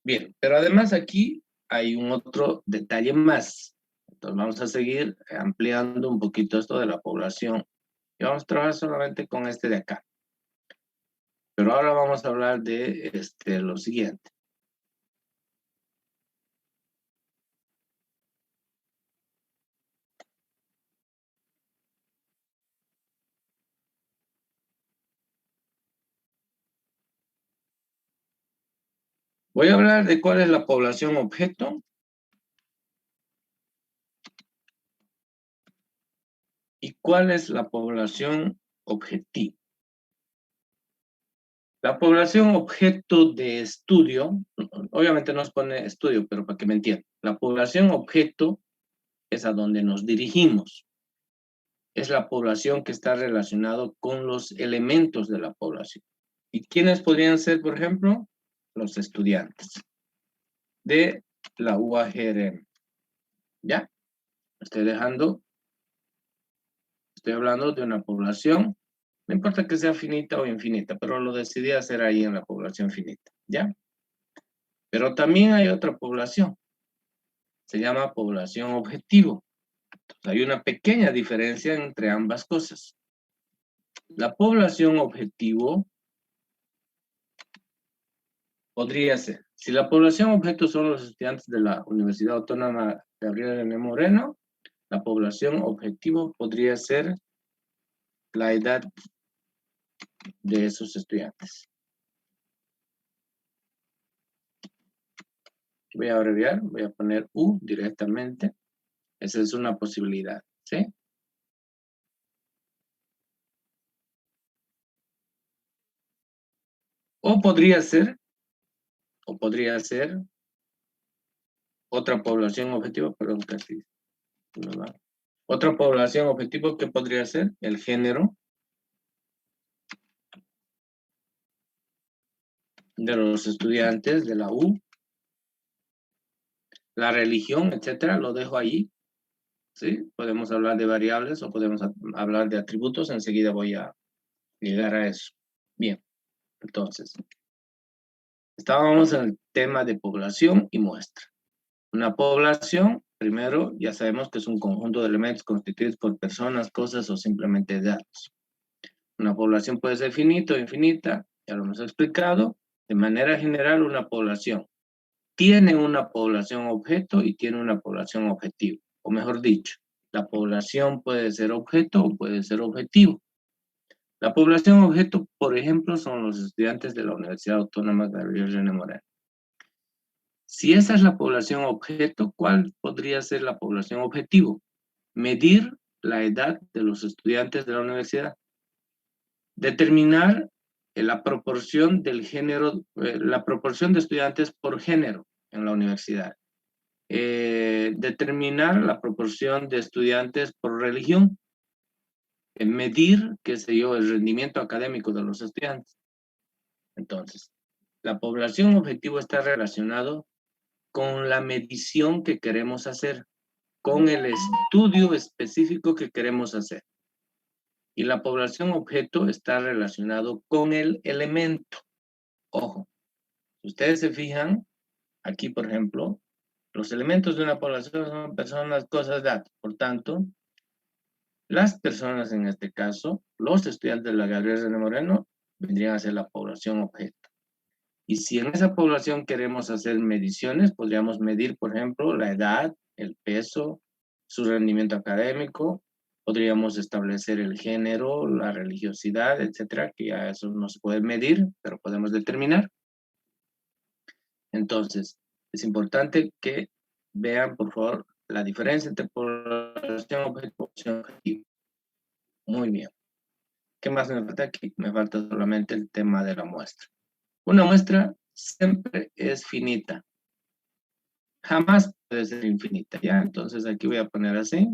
Bien, pero además aquí hay un otro detalle más. Entonces vamos a seguir ampliando un poquito esto de la población y vamos a trabajar solamente con este de acá. Pero ahora vamos a hablar de lo siguiente. Voy a hablar de cuál es la población objeto y cuál es la población objetivo. La población objeto de estudio, obviamente no se pone estudio, pero para que me entiendan, la población objeto es a donde nos dirigimos. Es la población que está relacionado con los elementos de la población. ¿Y quiénes podrían ser, por ejemplo? Los estudiantes de la UAGRM. ¿Ya? Estoy hablando de una población, no importa que sea finita o infinita, pero lo decidí hacer ahí en la población finita, ¿ya? Pero también hay otra población, se llama población objetivo. Entonces, hay una pequeña diferencia entre ambas cosas. La población objetivo podría ser, si la población objeto son los estudiantes de la Universidad Autónoma Gabriel N. Moreno, la población objetivo podría ser la edad de esos estudiantes. Voy a abreviar, voy a poner U directamente. Esa es una posibilidad, ¿sí? O podría ser otra población objetivo, perdón, casi. Otra población objetivo que podría ser el género de los estudiantes de la U, la religión, etcétera, lo dejo ahí, ¿sí? Podemos hablar de variables o podemos hablar de atributos, enseguida voy a llegar a eso. Bien, entonces, estábamos en el tema de población y muestra. Una población, primero, ya sabemos que es un conjunto de elementos constituidos por personas, cosas o simplemente datos. Una población puede ser finita o infinita, ya lo hemos explicado. De manera general, una población tiene una población objeto y tiene una población objetivo. O mejor dicho, la población puede ser objeto o puede ser objetivo. La población objeto, por ejemplo, son los estudiantes de la Universidad Autónoma Gabriel N. Moreno. Si esa es la población objeto, ¿cuál podría ser la población objetivo? Medir la edad de los estudiantes de la universidad. Determinar la proporción del género, la proporción de estudiantes por género en la universidad. Determinar la proporción de estudiantes por religión. Medir, qué sé yo, el rendimiento académico de los estudiantes. Entonces, la población objetivo está relacionado con la medición que queremos hacer, con el estudio específico que queremos hacer. Y la población objeto está relacionado con el elemento. Ojo, si ustedes se fijan, aquí por ejemplo, los elementos de una población son personas, cosas, datos. Por tanto, las personas en este caso, los estudiantes de la Gabriel N. Moreno, vendrían a ser la población objeto. Y si en esa población queremos hacer mediciones, podríamos medir, por ejemplo, la edad, el peso, su rendimiento académico, podríamos establecer el género, la religiosidad, etcétera, que ya eso no se puede medir, pero podemos determinar. Entonces, es importante que vean, por favor, la diferencia entre población objetivo. Muy bien. ¿Qué más me falta aquí? Me falta solamente el tema de la muestra. Una muestra siempre es finita. Jamás puede ser infinita, ¿ya? Entonces aquí voy a poner así.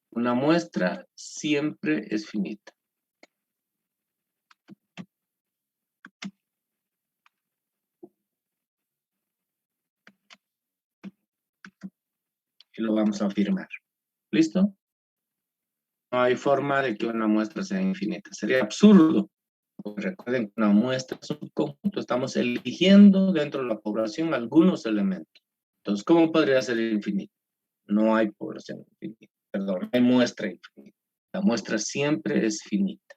Una muestra siempre es finita. Y lo vamos a afirmar. ¿Listo? No hay forma de que una muestra sea infinita. Sería absurdo. Porque recuerden que una muestra es un conjunto. Estamos eligiendo dentro de la población algunos elementos. Entonces, ¿cómo podría ser infinita? No hay población infinita. Perdón, no hay muestra infinita. La muestra siempre es finita.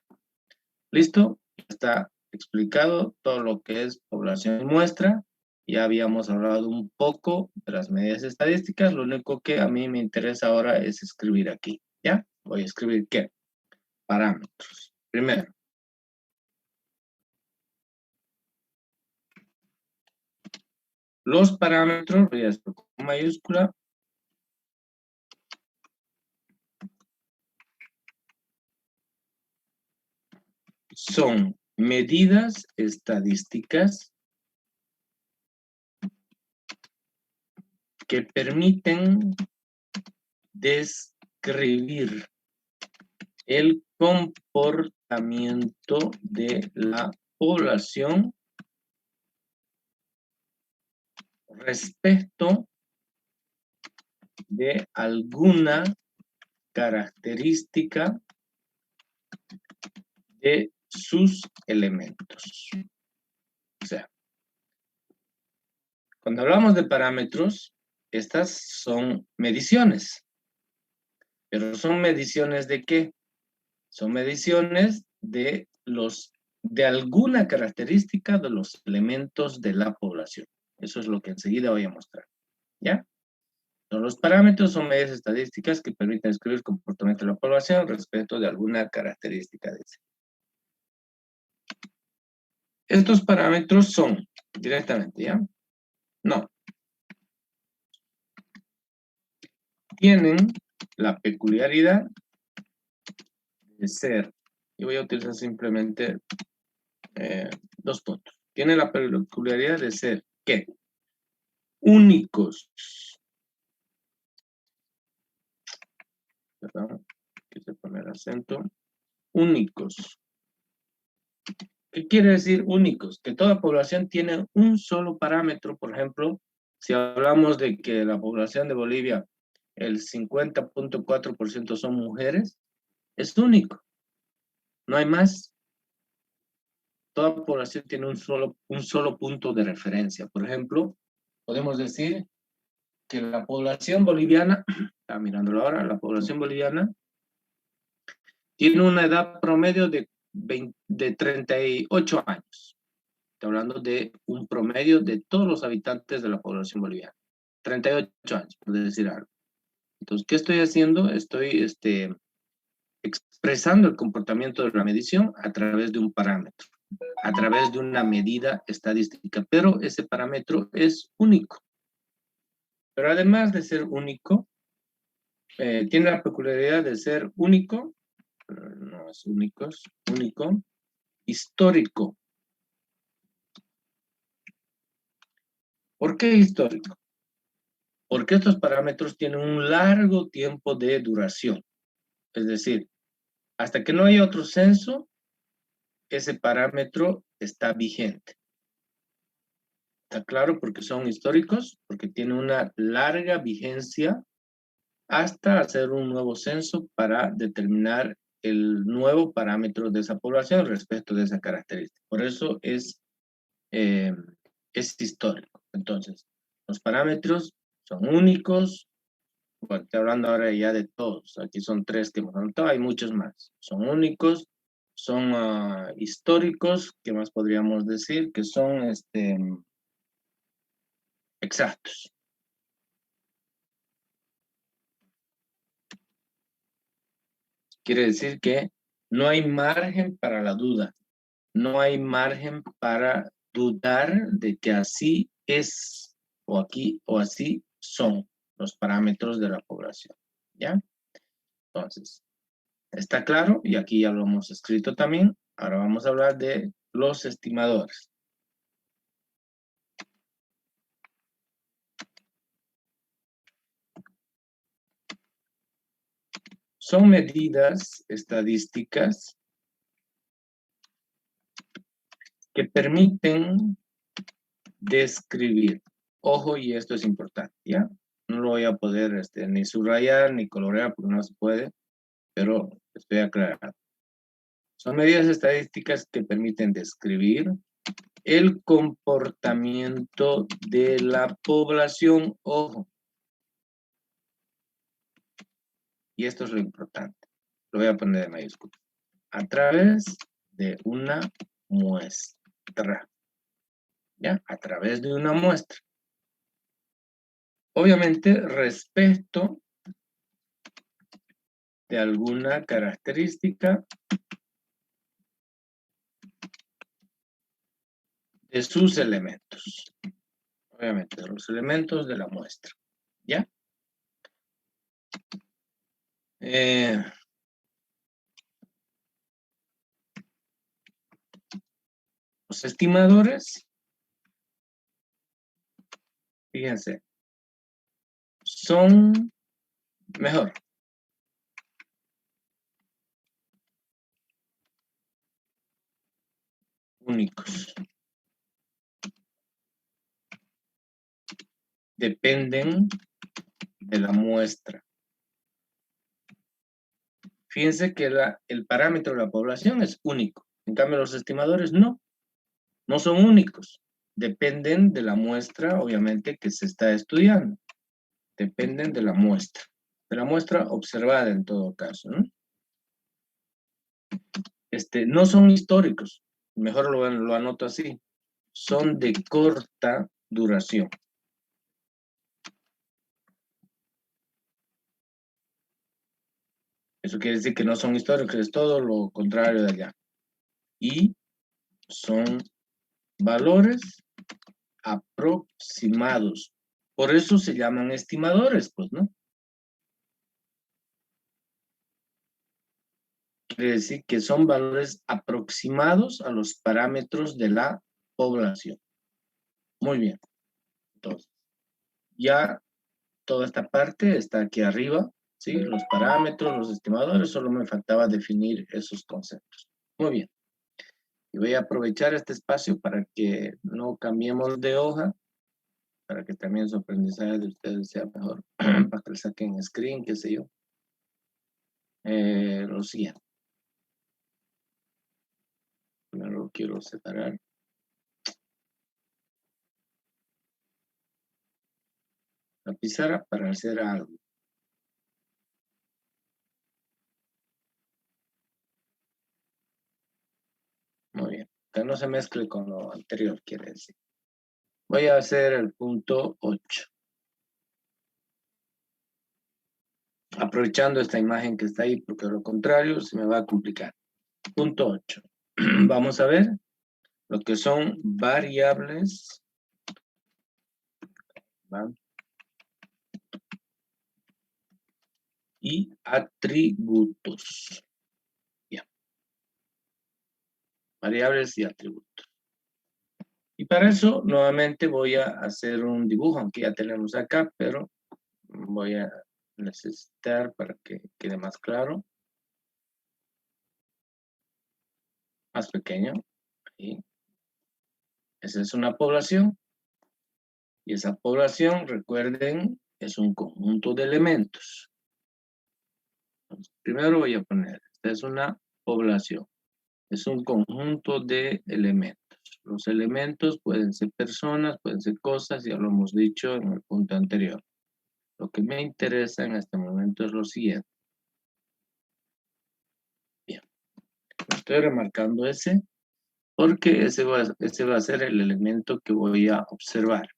¿Listo? Está explicado todo lo que es población y muestra. Ya habíamos hablado un poco de las medidas estadísticas. Lo único que a mí me interesa ahora es escribir aquí. ¿Ya? Voy a escribir ¿qué? Parámetros. Primero. Los parámetros, voy a hacer con mayúscula. Son medidas estadísticas que permiten describir el comportamiento de la población respecto de alguna característica de sus elementos. O sea, cuando hablamos de parámetros, estas son mediciones. ¿Pero son mediciones de qué? Son mediciones de alguna característica de los elementos de la población. Eso es lo que enseguida voy a mostrar. ¿Ya? Los parámetros son medidas estadísticas que permiten describir el comportamiento de la población respecto de alguna característica de ese. Estos parámetros son directamente, ¿ya? No. Tienen la peculiaridad de ser, y voy a utilizar simplemente 2 puntos. Tienen la peculiaridad de ser, ¿qué? Únicos. Perdón, quise poner acento. Únicos. ¿Qué quiere decir únicos? Que toda población tiene un solo parámetro. Por ejemplo, si hablamos de que la población de Bolivia, el 50.4% son mujeres, es único. No hay más. Toda población tiene un solo punto de referencia. Por ejemplo, podemos decir que la población boliviana, está mirándolo ahora, la población boliviana tiene una edad promedio de 38 años. Estoy hablando de un promedio de todos los habitantes de la población boliviana. 38 años, por decir algo. Entonces, ¿qué estoy haciendo? Estoy expresando el comportamiento de la medición a través de un parámetro, a través de una medida estadística, pero ese parámetro es único. Pero además de ser único, tiene la peculiaridad de ser único, no es único, histórico. ¿Por qué histórico? Porque estos parámetros tienen un largo tiempo de duración. Es decir, hasta que no haya otro censo, ese parámetro está vigente. ¿Está claro? Porque son históricos, porque tienen una larga vigencia hasta hacer un nuevo censo para determinar el nuevo parámetro de esa población respecto de esa característica. Por eso es histórico. Entonces, los parámetros son únicos. Bueno, estoy hablando ahora ya de todos. Aquí son 3 que hemos anotado, hay muchos más. Son únicos, son históricos, ¿qué más podríamos decir? Que son exactos. Quiere decir que no hay margen para la duda. No hay margen para dudar de que así es. o aquí, o así son los parámetros de la población, ¿ya? Entonces, ¿está claro? Y aquí ya lo hemos escrito también. Ahora vamos a hablar de los estimadores. Son medidas estadísticas que permiten describir. Ojo, y esto es importante, ¿ya? No lo voy a poder ni subrayar ni colorear porque no se puede, pero estoy aclarando. Son medidas estadísticas que permiten describir el comportamiento de la población. Ojo. Y esto es lo importante. Lo voy a poner en mayúscula. A través de una muestra. ¿Ya? A través de una muestra. Obviamente, respecto de alguna característica de sus elementos. Obviamente, de los elementos de la muestra. ¿Ya? Los estimadores, fíjense, son mejor. Únicos. Dependen de la muestra. Fíjense que el parámetro de la población es único. En cambio, los estimadores no son únicos. Dependen de la muestra, obviamente, que se está estudiando. Dependen de la muestra observada en todo caso, ¿no? No son históricos. Mejor lo anoto así. Son de corta duración. Eso quiere decir que no son históricos, es todo lo contrario de allá. Y son valores aproximados. Por eso se llaman estimadores, pues, ¿no? Quiere decir que son valores aproximados a los parámetros de la población. Muy bien. Entonces, ya toda esta parte está aquí arriba, ¿sí? Los parámetros, los estimadores, solo me faltaba definir esos conceptos. Muy bien. Y voy a aprovechar este espacio para que no cambiemos de hoja, para que también su aprendizaje de ustedes sea mejor, para que le saquen screen, qué sé yo. Lo siguiente. Primero lo quiero separar. La pizarra para hacer algo. Muy bien. Que no se mezcle con lo anterior, quiere decir. Voy a hacer el punto 8. Aprovechando esta imagen que está ahí, porque de lo contrario se me va a complicar. Punto 8. Vamos a ver lo que son variables. ¿Va? Y atributos. Bien. Variables y atributos. Y para eso, nuevamente voy a hacer un dibujo, aunque ya tenemos acá, pero voy a necesitar para que quede más claro. Más pequeño. Ahí. Esa es una población. Y esa población, recuerden, es un conjunto de elementos. Entonces, primero voy a poner, esta es una población. Es un conjunto de elementos. Los elementos pueden ser personas, pueden ser cosas, ya lo hemos dicho en el punto anterior. Lo que me interesa en este momento es lo siguiente. Bien. Estoy remarcando ese, porque ese va a ser el elemento que voy a observar.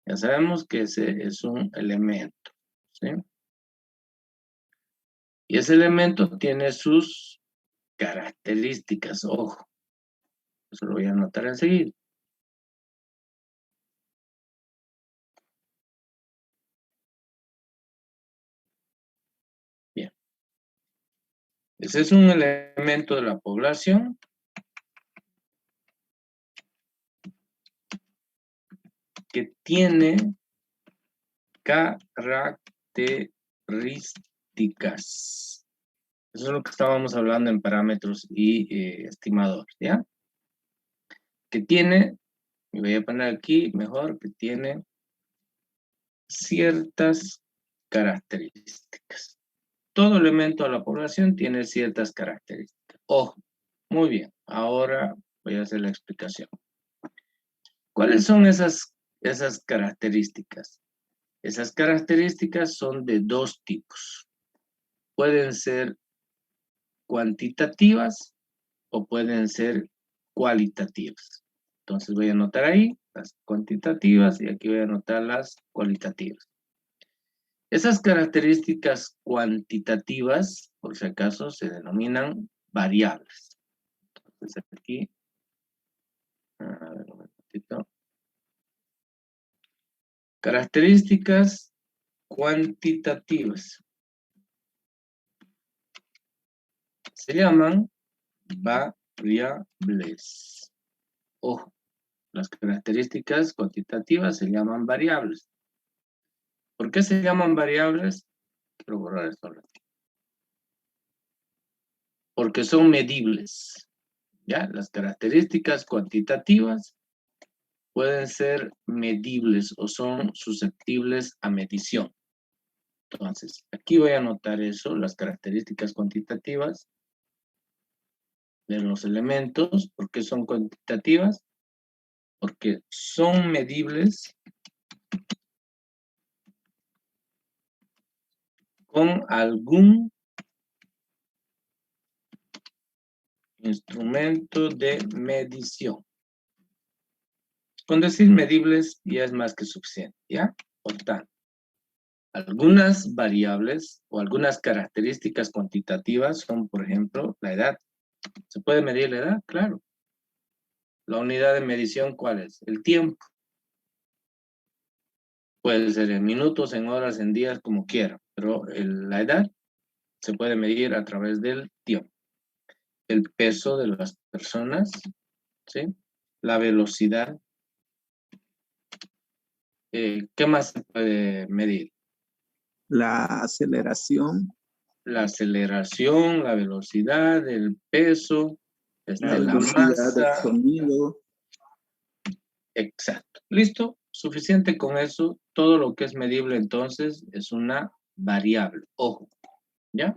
Ya sabemos que ese es un elemento, ¿sí? Y ese elemento tiene sus características, ojo. Eso lo voy a anotar enseguida. Ese es un elemento de la población que tiene características. Eso es lo que estábamos hablando en parámetros y estimadores, ¿ya? Que tiene, me voy a poner aquí mejor, que tiene ciertas características. Todo elemento de la población tiene ciertas características. Ojo, muy bien, ahora voy a hacer la explicación. ¿Cuáles son esas características? Esas características son de dos tipos. Pueden ser cuantitativas o pueden ser cualitativas. Entonces voy a anotar ahí las cuantitativas y aquí voy a anotar las cualitativas. Esas características cuantitativas, por si acaso, se denominan variables. Entonces aquí, a ver, un momentito. Características cuantitativas. Se llaman variables. Ojo, las características cuantitativas se llaman variables. ¿Por qué se llaman variables? Quiero borrar esto ahora. Porque son medibles. ¿Ya? Las características cuantitativas pueden ser medibles o son susceptibles a medición. Entonces, aquí voy a anotar eso, las características cuantitativas de los elementos. ¿Por qué son cuantitativas? Porque son medibles con algún instrumento de medición. Con decir medibles ya es más que suficiente, ¿ya? Por tanto, algunas variables o algunas características cuantitativas son, por ejemplo, la edad. ¿Se puede medir la edad? Claro. La unidad de medición, ¿cuál es? El tiempo. Puede ser en minutos, en horas, en días, como quiera, pero la edad se puede medir a través del tiempo. El peso de las personas, ¿sí? La velocidad. ¿Qué más se puede medir? La aceleración, La aceleración, la velocidad, el peso, la la velocidad del masa. sonido. Exacto. ¿Listo? Suficiente con eso. Todo lo que es medible entonces es una variable. Ojo. ¿Ya?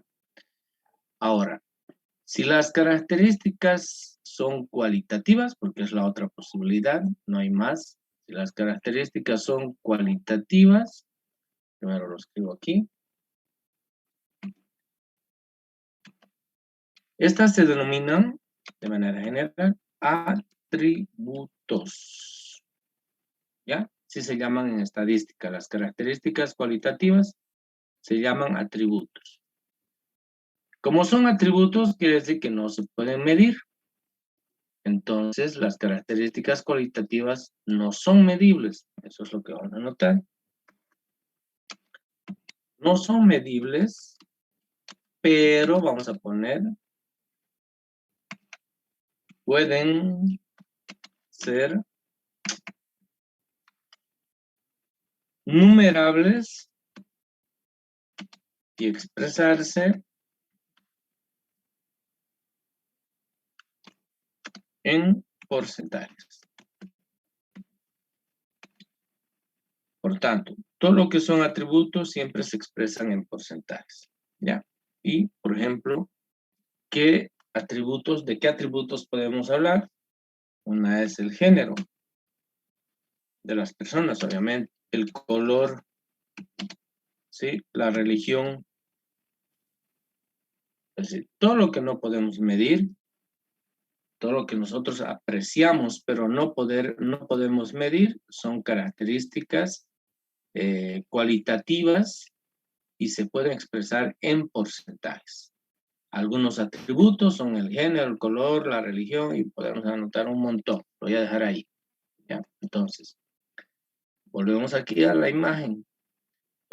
Ahora, si las características son cualitativas, porque es la otra posibilidad, no hay más. Si las características son cualitativas, primero lo escribo aquí. Estas se denominan, de manera general, atributos. ¿Ya? Sí se llaman en estadística. Las características cualitativas se llaman atributos. Como son atributos, quiere decir que no se pueden medir. Entonces, las características cualitativas no son medibles. Eso es lo que vamos a notar. No son medibles, pero vamos a poner, pueden ser numerables y expresarse en porcentajes. Por tanto, todo lo que son atributos siempre se expresan en porcentajes, ¿ya? Y, por ejemplo, ¿de qué atributos podemos hablar? Una es el género de las personas, obviamente, el color, ¿sí? La religión. Es decir, todo lo que no podemos medir, todo lo que nosotros apreciamos, pero no podemos medir, son características cualitativas y se pueden expresar en porcentajes. Algunos atributos son el género, el color, la religión, y podemos anotar un montón. Lo voy a dejar ahí, ¿ya? Entonces, volvemos aquí a la imagen.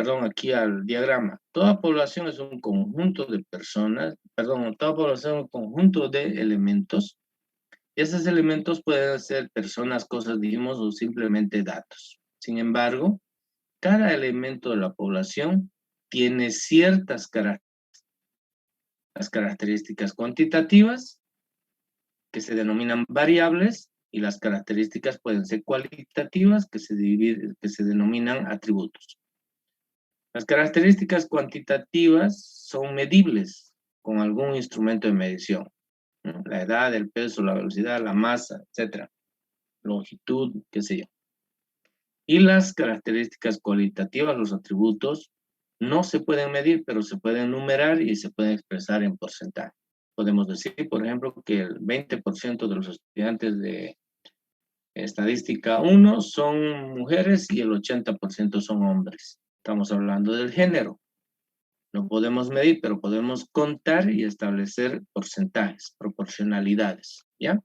perdón, aquí al diagrama. Toda población es un conjunto de personas, perdón, toda población es un conjunto de elementos. Y esos elementos pueden ser personas, cosas, dijimos, o simplemente datos. Sin embargo, cada elemento de la población tiene ciertas características. Las características cuantitativas, que se denominan variables, y las características pueden ser cualitativas, que se denominan atributos. Las características cuantitativas son medibles con algún instrumento de medición, ¿no? La edad, el peso, la velocidad, la masa, etc. Longitud, qué sé yo. Y las características cualitativas, los atributos, no se pueden medir, pero se pueden numerar y se pueden expresar en porcentaje. Podemos decir, por ejemplo, que el 20% de los estudiantes de estadística 1 son mujeres y el 80% son hombres. Estamos hablando del género. No podemos medir, pero podemos contar y establecer porcentajes, proporcionalidades, ¿ya?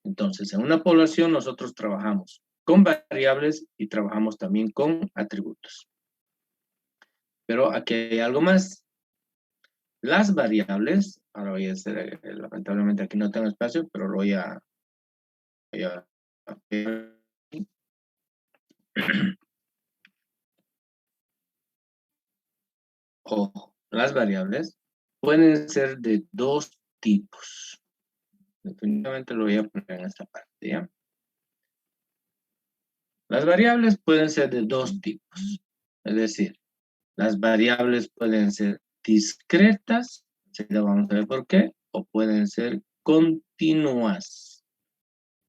Entonces, en una población nosotros trabajamos con variables y trabajamos también con atributos. Pero aquí hay algo más. Las variables, ahora voy a hacer, lamentablemente aquí no tengo espacio, pero lo voy a Ojo, las variables pueden ser de dos tipos. Definitivamente lo voy a poner en esta parte, ¿ya? Las variables pueden ser de dos tipos. Es decir, las variables pueden ser discretas, vamos a ver por qué, o pueden ser continuas.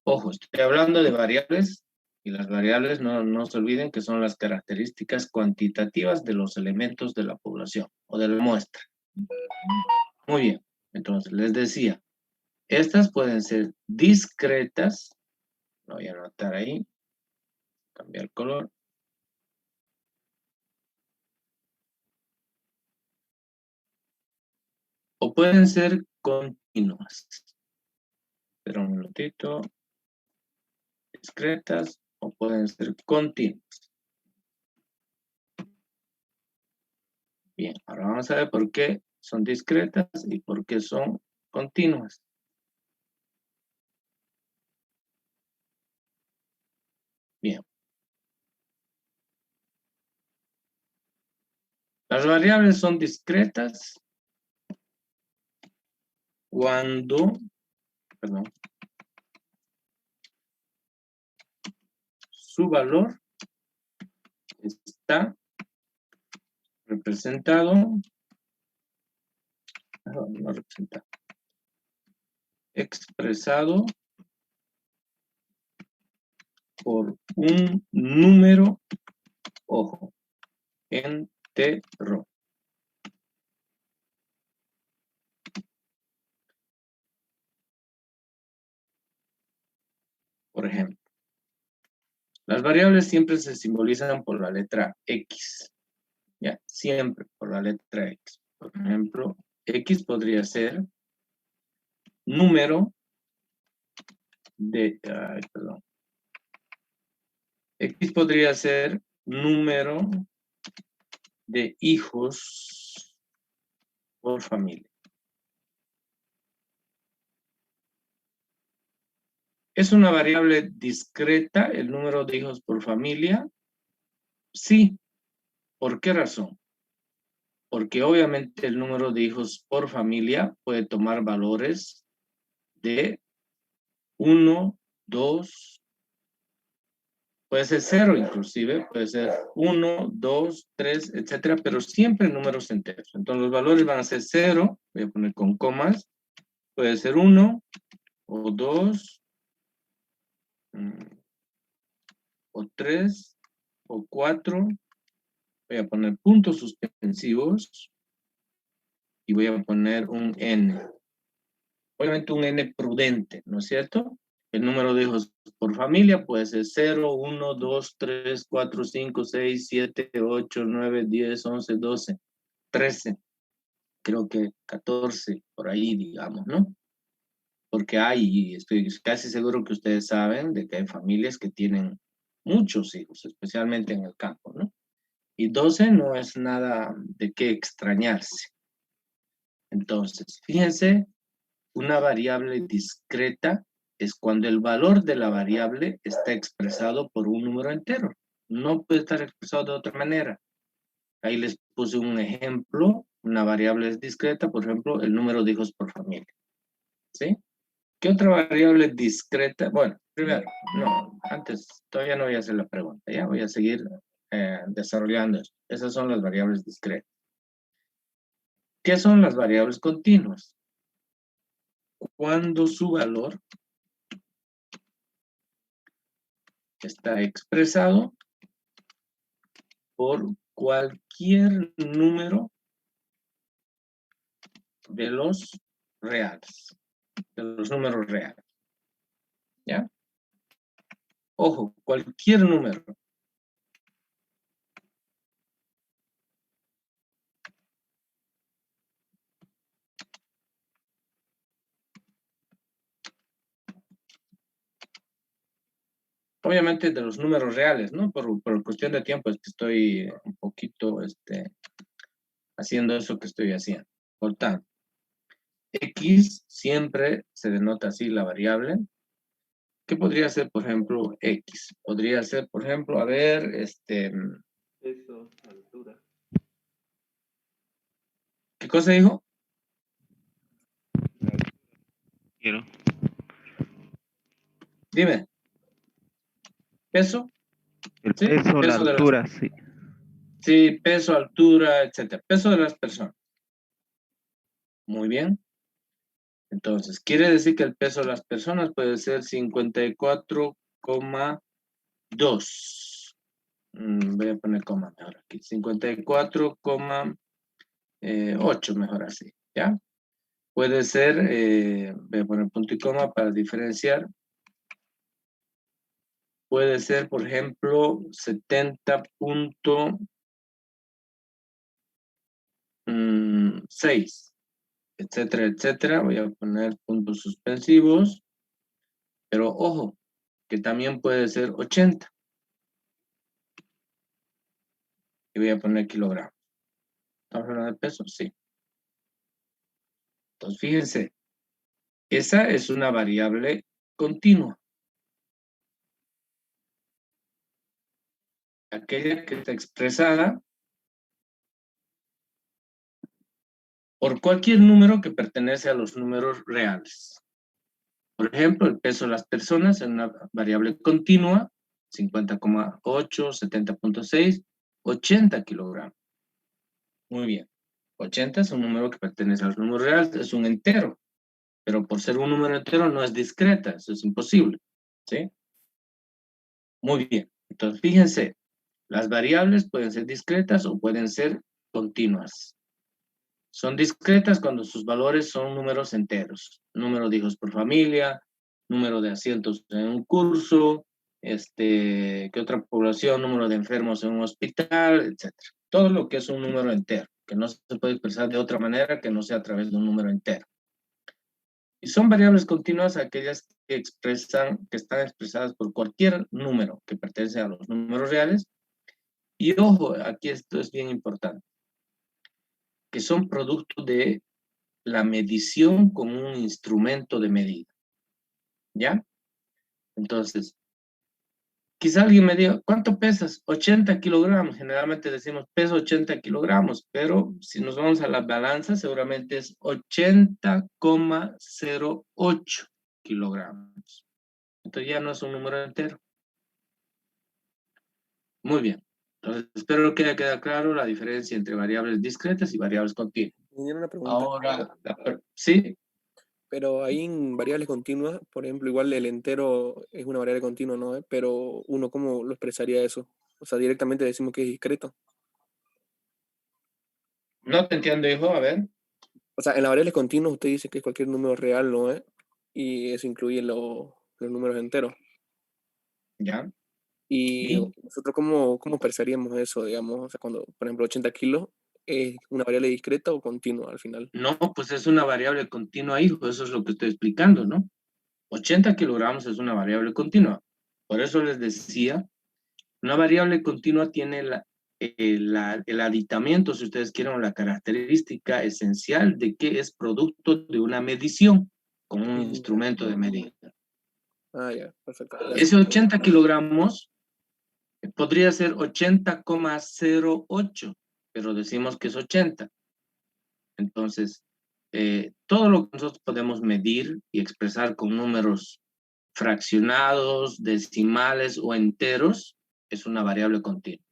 Ojo, estoy hablando de variables, y las variables no se olviden que son las características cuantitativas de los elementos de la población o de la muestra. Muy bien, entonces les decía, estas pueden ser discretas, lo voy a anotar ahí, cambiar color. O pueden ser continuas. Espera un minutito. Discretas o pueden ser continuas. Bien, ahora vamos a ver por qué son discretas y por qué son continuas. Bien. Las variables son discretas cuando, perdón, su valor está representado, no representado, expresado por un número, ojo, entero. Por ejemplo, las variables siempre se simbolizan por la letra X. ¿Ya? Siempre por la letra X. Por ejemplo, X podría ser número de, perdón. X podría ser número de hijos por familia. ¿Es una variable discreta el número de hijos por familia? Sí. ¿Por qué razón? Porque obviamente el número de hijos por familia puede tomar valores de 1, 2, puede ser 0 inclusive, puede ser 1, 2, 3, etcétera, pero siempre números enteros. Entonces los valores van a ser 0, voy a poner con comas, puede ser 1, o 2, o 3, o 4, voy a poner puntos suspensivos, y voy a poner un n. Obviamente un n prudente, ¿no es cierto? El número de hijos por familia puede ser 0, 1, 2, 3, 4, 5, 6, 7, 8, 9, 10, 11, 12, 13. Creo que 14, por ahí, digamos, ¿no? Porque hay, estoy casi seguro que ustedes saben de que hay familias que tienen muchos hijos, especialmente en el campo, ¿no? Y 12 no es nada de qué extrañarse. Entonces, fíjense, una variable discreta es cuando el valor de la variable está expresado por un número entero. No puede estar expresado de otra manera. Ahí les puse un ejemplo. Una variable es discreta, por ejemplo, el número de hijos por familia. ¿Sí? ¿Qué otra variable discreta? Bueno, primero, no, antes, todavía no voy a hacer la pregunta, ya voy a seguir desarrollando esto. Esas son las variables discretas. ¿Qué son las variables continuas? Cuando su valor está expresado por cualquier número de los reales, de los números reales. ¿Ya? Ojo, cualquier número. Obviamente de los números reales, ¿no? Por cuestión de tiempo es que estoy un poquito haciendo eso que estoy haciendo. Por tanto, X siempre se denota así la variable. ¿Qué podría ser, por ejemplo, X? Podría ser, por ejemplo, a ver, Peso, altura. ¿Qué cosa dijo? Quiero. Dime. ¿Peso? El ¿Sí? peso, la Peso de altura, sí. Sí, peso, altura, etcétera. Peso de las personas. Muy bien. Entonces, quiere decir que el peso de las personas puede ser 54,2. Voy a poner coma mejor aquí. 54,8 mejor así. ¿Ya? Puede ser, voy a poner punto y coma para diferenciar. Puede ser, por ejemplo, 70,6, etcétera, etcétera. Voy a poner puntos suspensivos. Pero ojo, que también puede ser 80. Y voy a poner kilogramos. ¿Estamos hablando de peso? Sí. Entonces, fíjense, esa es una variable continua. Aquella que está expresada por cualquier número que pertenece a los números reales. Por ejemplo, el peso de las personas es una variable continua, 50,8, 70,6, 80 kilogramos. Muy bien. 80 es un número que pertenece a los números reales, es un entero. Pero por ser un número entero no es discreta, eso es imposible. ¿Sí? Muy bien. Entonces, fíjense, las variables pueden ser discretas o pueden ser continuas. Son discretas cuando sus valores son números enteros. Número de hijos por familia, número de asientos en un curso, ¿qué otra población? Número de enfermos en un hospital, etc. Todo lo que es un número entero, que no se puede expresar de otra manera que no sea a través de un número entero. Y son variables continuas aquellas que están expresadas por cualquier número que pertenece a los números reales. Y ojo, aquí esto es bien importante, que son producto de la medición con un instrumento de medida. ¿Ya? Entonces, quizá alguien me diga, ¿cuánto pesas? 80 kilogramos. Generalmente decimos, peso 80 kilogramos, pero si nos vamos a la balanza, seguramente es 80,08 kilogramos. Entonces ya no es un número entero. Muy bien. Entonces, espero que haya quedado claro la diferencia entre variables discretas y variables continuas. Me dieron una pregunta. Ahora, sí. Pero ahí en variables continuas, por ejemplo, igual el entero es una variable continua, ¿no? Pero uno, ¿cómo lo expresaría eso? O sea, directamente decimos que es discreto. No te entiendo, hijo, a ver. O sea, en las variables continuas usted dice que es cualquier número real, ¿no? Y eso incluye los números enteros. Ya. Y ¿Y? nosotros, ¿cómo expresaríamos eso, digamos? O sea, cuando, por ejemplo, 80 kilos, ¿es una variable discreta o continua al final? No, pues es una variable continua, hijo, eso es lo que estoy explicando, ¿no? 80 kilogramos es una variable continua. Por eso les decía, una variable continua tiene el aditamiento, si ustedes quieren, la característica esencial de que es producto de una medición con un instrumento de medida. Ah, ya, perfecto. Ese 80 kilogramos podría ser 80,08, pero decimos que es 80. Entonces, todo lo que nosotros podemos medir y expresar con números fraccionados, decimales o enteros es una variable continua.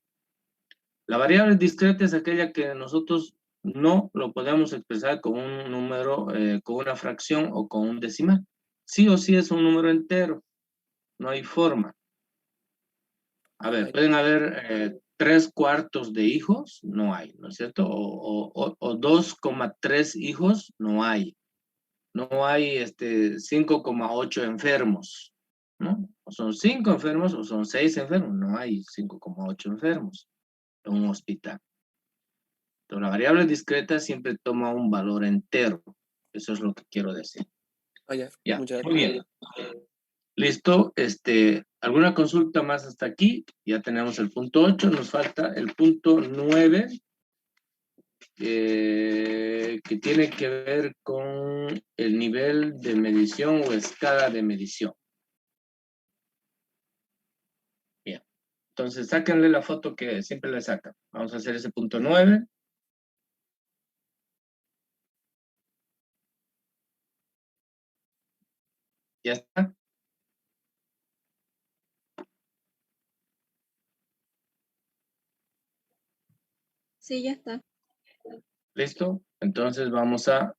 La variable discreta es aquella que nosotros no lo podemos expresar con un número, con una fracción o con un decimal. Sí o sí es un número entero. No hay forma. A ver, pueden haber 3/4 de hijos, no hay, ¿no es cierto? O 2,3 hijos, no hay. No hay 5,8 enfermos, ¿no? O son 5 enfermos o son 6 enfermos, no hay 5,8 enfermos en un hospital. Entonces, la variable discreta siempre toma un valor entero. Eso es lo que quiero decir. Ya, Ya, muchas muy gracias. bien. Listo, ¿alguna consulta más hasta aquí? Ya tenemos el punto 8, nos falta el punto 9, que tiene que ver con el nivel de medición o escala de medición. Bien, entonces sáquenle la foto que siempre le sacan. Vamos a hacer ese punto 9. Ya está. Sí, ya está. ¿Listo? Entonces vamos a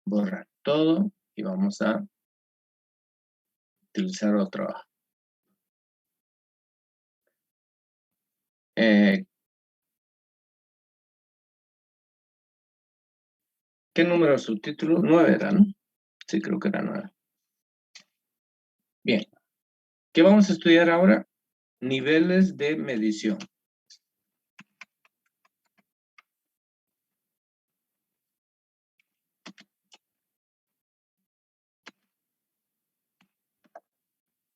borrar todo y vamos a utilizar otro. ¿Qué número es su título? 9 era, ¿no? Sí, creo que era 9. Bien. ¿Qué vamos a estudiar ahora? Niveles de medición.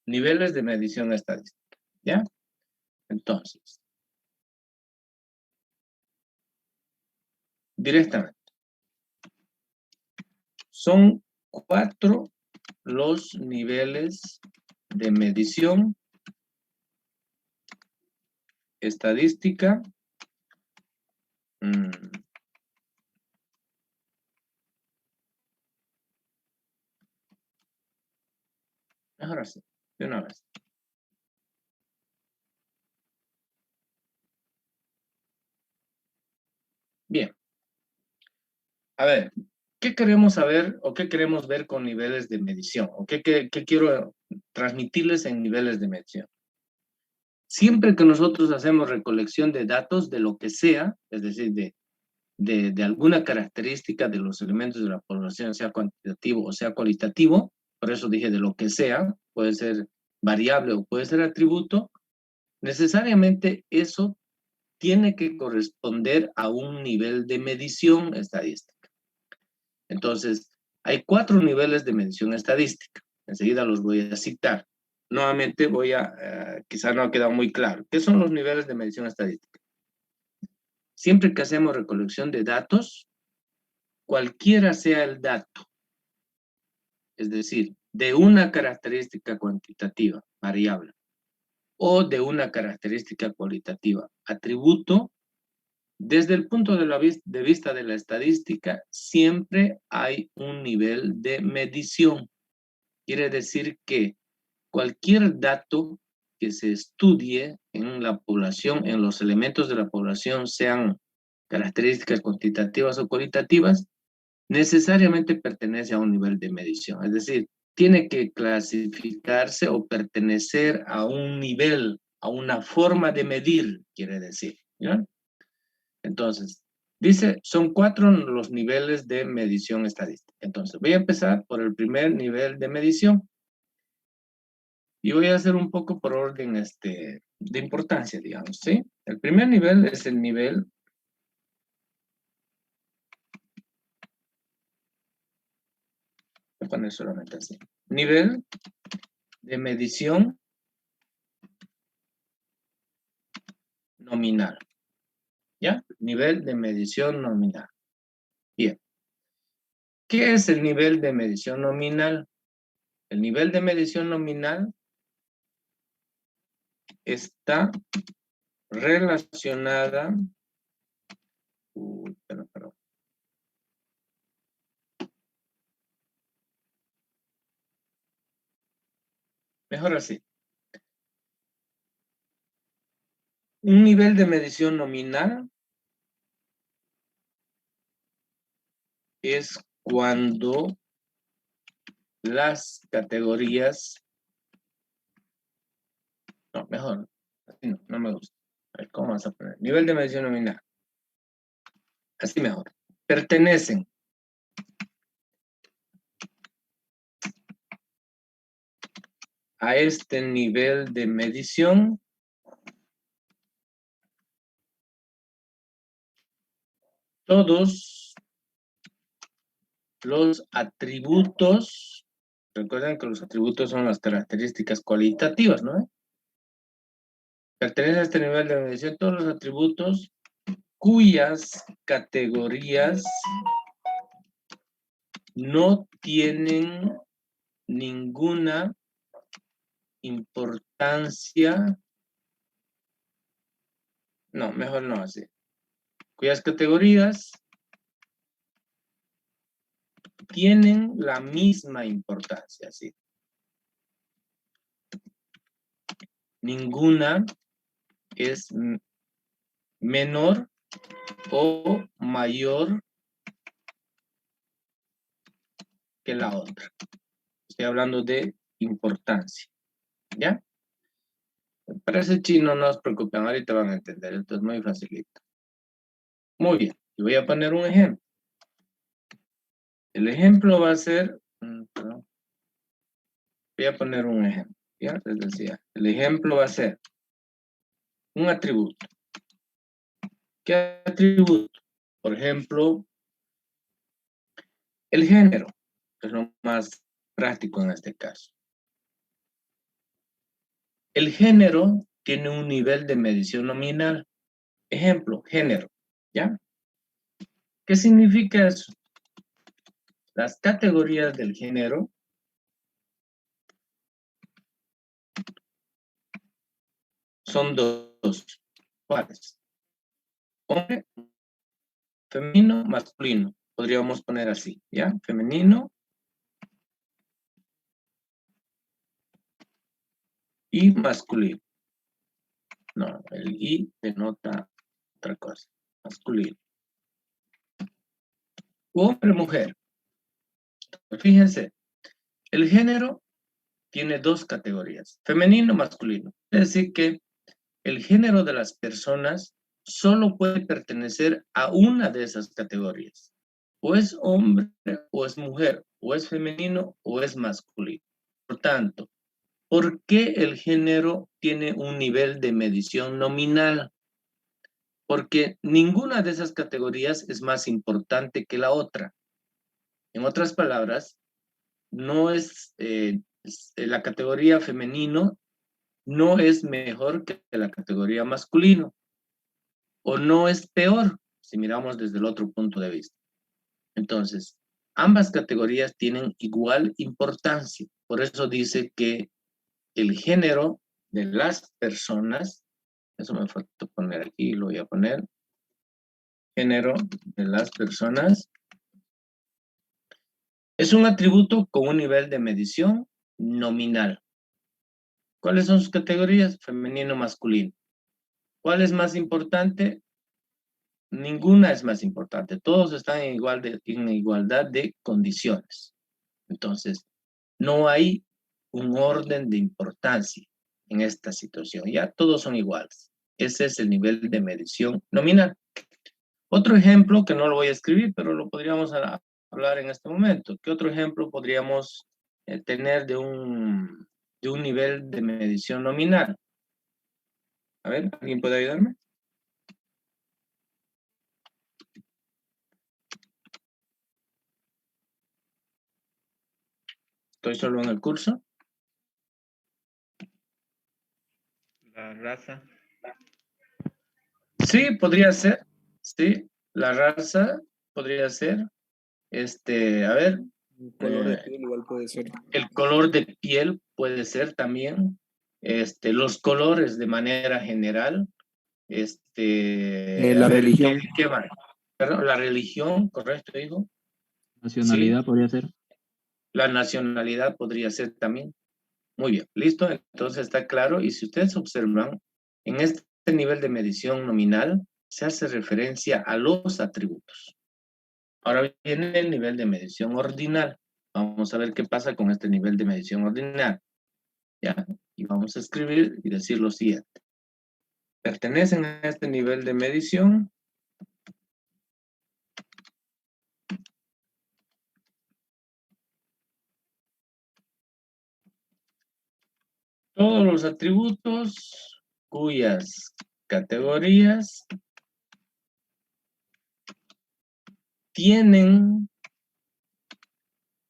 Niveles de medición estadística, ¿ya? Entonces, directamente. Son 4 los niveles de medición estadística. Mejor así, de una vez. Bien. A ver, ¿qué queremos saber o qué queremos ver con niveles de medición? ¿O qué quiero transmitirles en niveles de medición? Siempre que nosotros hacemos recolección de datos de lo que sea, es decir, de alguna característica de los elementos de la población, sea cuantitativo o sea cualitativo, por eso dije de lo que sea, puede ser variable o puede ser atributo, necesariamente eso tiene que corresponder a un nivel de medición estadística. Entonces, hay 4 niveles de medición estadística. Enseguida los voy a citar. Nuevamente quizás no ha quedado muy claro. ¿Qué son los niveles de medición estadística? Siempre que hacemos recolección de datos, cualquiera sea el dato, es decir, de una característica cuantitativa, variable, o de una característica cualitativa, atributo, desde el punto de vista de la estadística, siempre hay un nivel de medición. Quiere decir que cualquier dato que se estudie en la población, en los elementos de la población, sean características cuantitativas o cualitativas, necesariamente pertenece a un nivel de medición. Es decir, tiene que clasificarse o pertenecer a un nivel, a una forma de medir, quiere decir, ¿ya? Entonces, dice, son 4 los niveles de medición estadística. Entonces, voy a empezar por el primer nivel de medición. Y voy a hacer un poco por orden de importancia, digamos, ¿sí? El primer nivel es el nivel voy a poner solamente así. Nivel de medición nominal. ¿Ya? Nivel de medición nominal. Bien. ¿Qué es el nivel de medición nominal? El nivel de medición nominal está relacionada... perdón. Mejor así. Un nivel de medición nominal es cuando las categorías... No, mejor. Así no me gusta. A ver, ¿cómo vas a poner? Nivel de medición nominal. Así mejor. Pertenecen a este nivel de medición todos los atributos. Recuerden que los atributos son las características cualitativas, ¿no? Pertenecen a este nivel de medición todos los atributos cuyas categorías no tienen ninguna importancia. No, mejor no así. Cuyas categorías tienen la misma importancia, ¿sí? Ninguna es menor o mayor que la otra. Estoy hablando de importancia, ¿ya? Para ese chino no os preocupen, ahorita van a entender, esto es muy facilito. Muy bien, y voy a poner un ejemplo. El ejemplo va a ser, perdón. Voy a poner un ejemplo, ¿ya? Les decía, el ejemplo va a ser un atributo. ¿Qué atributo? Por ejemplo, el género, es lo más práctico en este caso. El género tiene un nivel de medición nominal. Ejemplo, género, ¿ya? ¿Qué significa eso? Las categorías del género son dos. ¿Cuáles? Hombre, femenino, masculino. Podríamos poner así, ¿ya? Femenino y masculino. No, el I denota otra cosa. Masculino. Hombre, mujer. Fíjense, el género tiene dos categorías, femenino y masculino. Es decir que el género de las personas solo puede pertenecer a una de esas categorías. O es hombre, o es mujer, o es femenino, o es masculino. Por tanto, ¿por qué el género tiene un nivel de medición nominal? Porque ninguna de esas categorías es más importante que la otra. En otras palabras, no es la categoría femenino no es mejor que la categoría masculino, o no es peor, si miramos desde el otro punto de vista. Entonces, ambas categorías tienen igual importancia. Por eso dice que el género de las personas, eso me faltó poner aquí, lo voy a poner, género de las personas, es un atributo con un nivel de medición nominal. ¿Cuáles son sus categorías? Femenino, masculino. ¿Cuál es más importante? Ninguna es más importante. Todos están en igualdad de condiciones. Entonces, no hay un orden de importancia en esta situación. Ya todos son iguales. Ese es el nivel de medición nominal. Otro ejemplo, que no lo voy a escribir, pero lo podríamos hablar en este momento. ¿Qué otro ejemplo podríamos tener de un nivel de medición nominal? A ver, ¿alguien puede ayudarme? ¿Estoy solo en el curso? La raza. Sí, podría ser. Sí, la raza podría ser. A ver, El color de piel igual puede ser. el color de piel puede ser también. Los colores de manera general. La A ver, religión. ¿qué más? Perdón, la religión, correcto, hijo. Nacionalidad Sí. podría ser. La nacionalidad podría ser también. Muy bien, listo. Entonces está claro. Y si ustedes observan, en este nivel de medición nominal se hace referencia a los atributos. Ahora viene el nivel de medición ordinal. Vamos a ver qué pasa con este nivel de medición ordinal. ¿Ya? Y vamos a escribir y decir lo siguiente. Pertenecen a este nivel de medición todos los atributos cuyas categorías tienen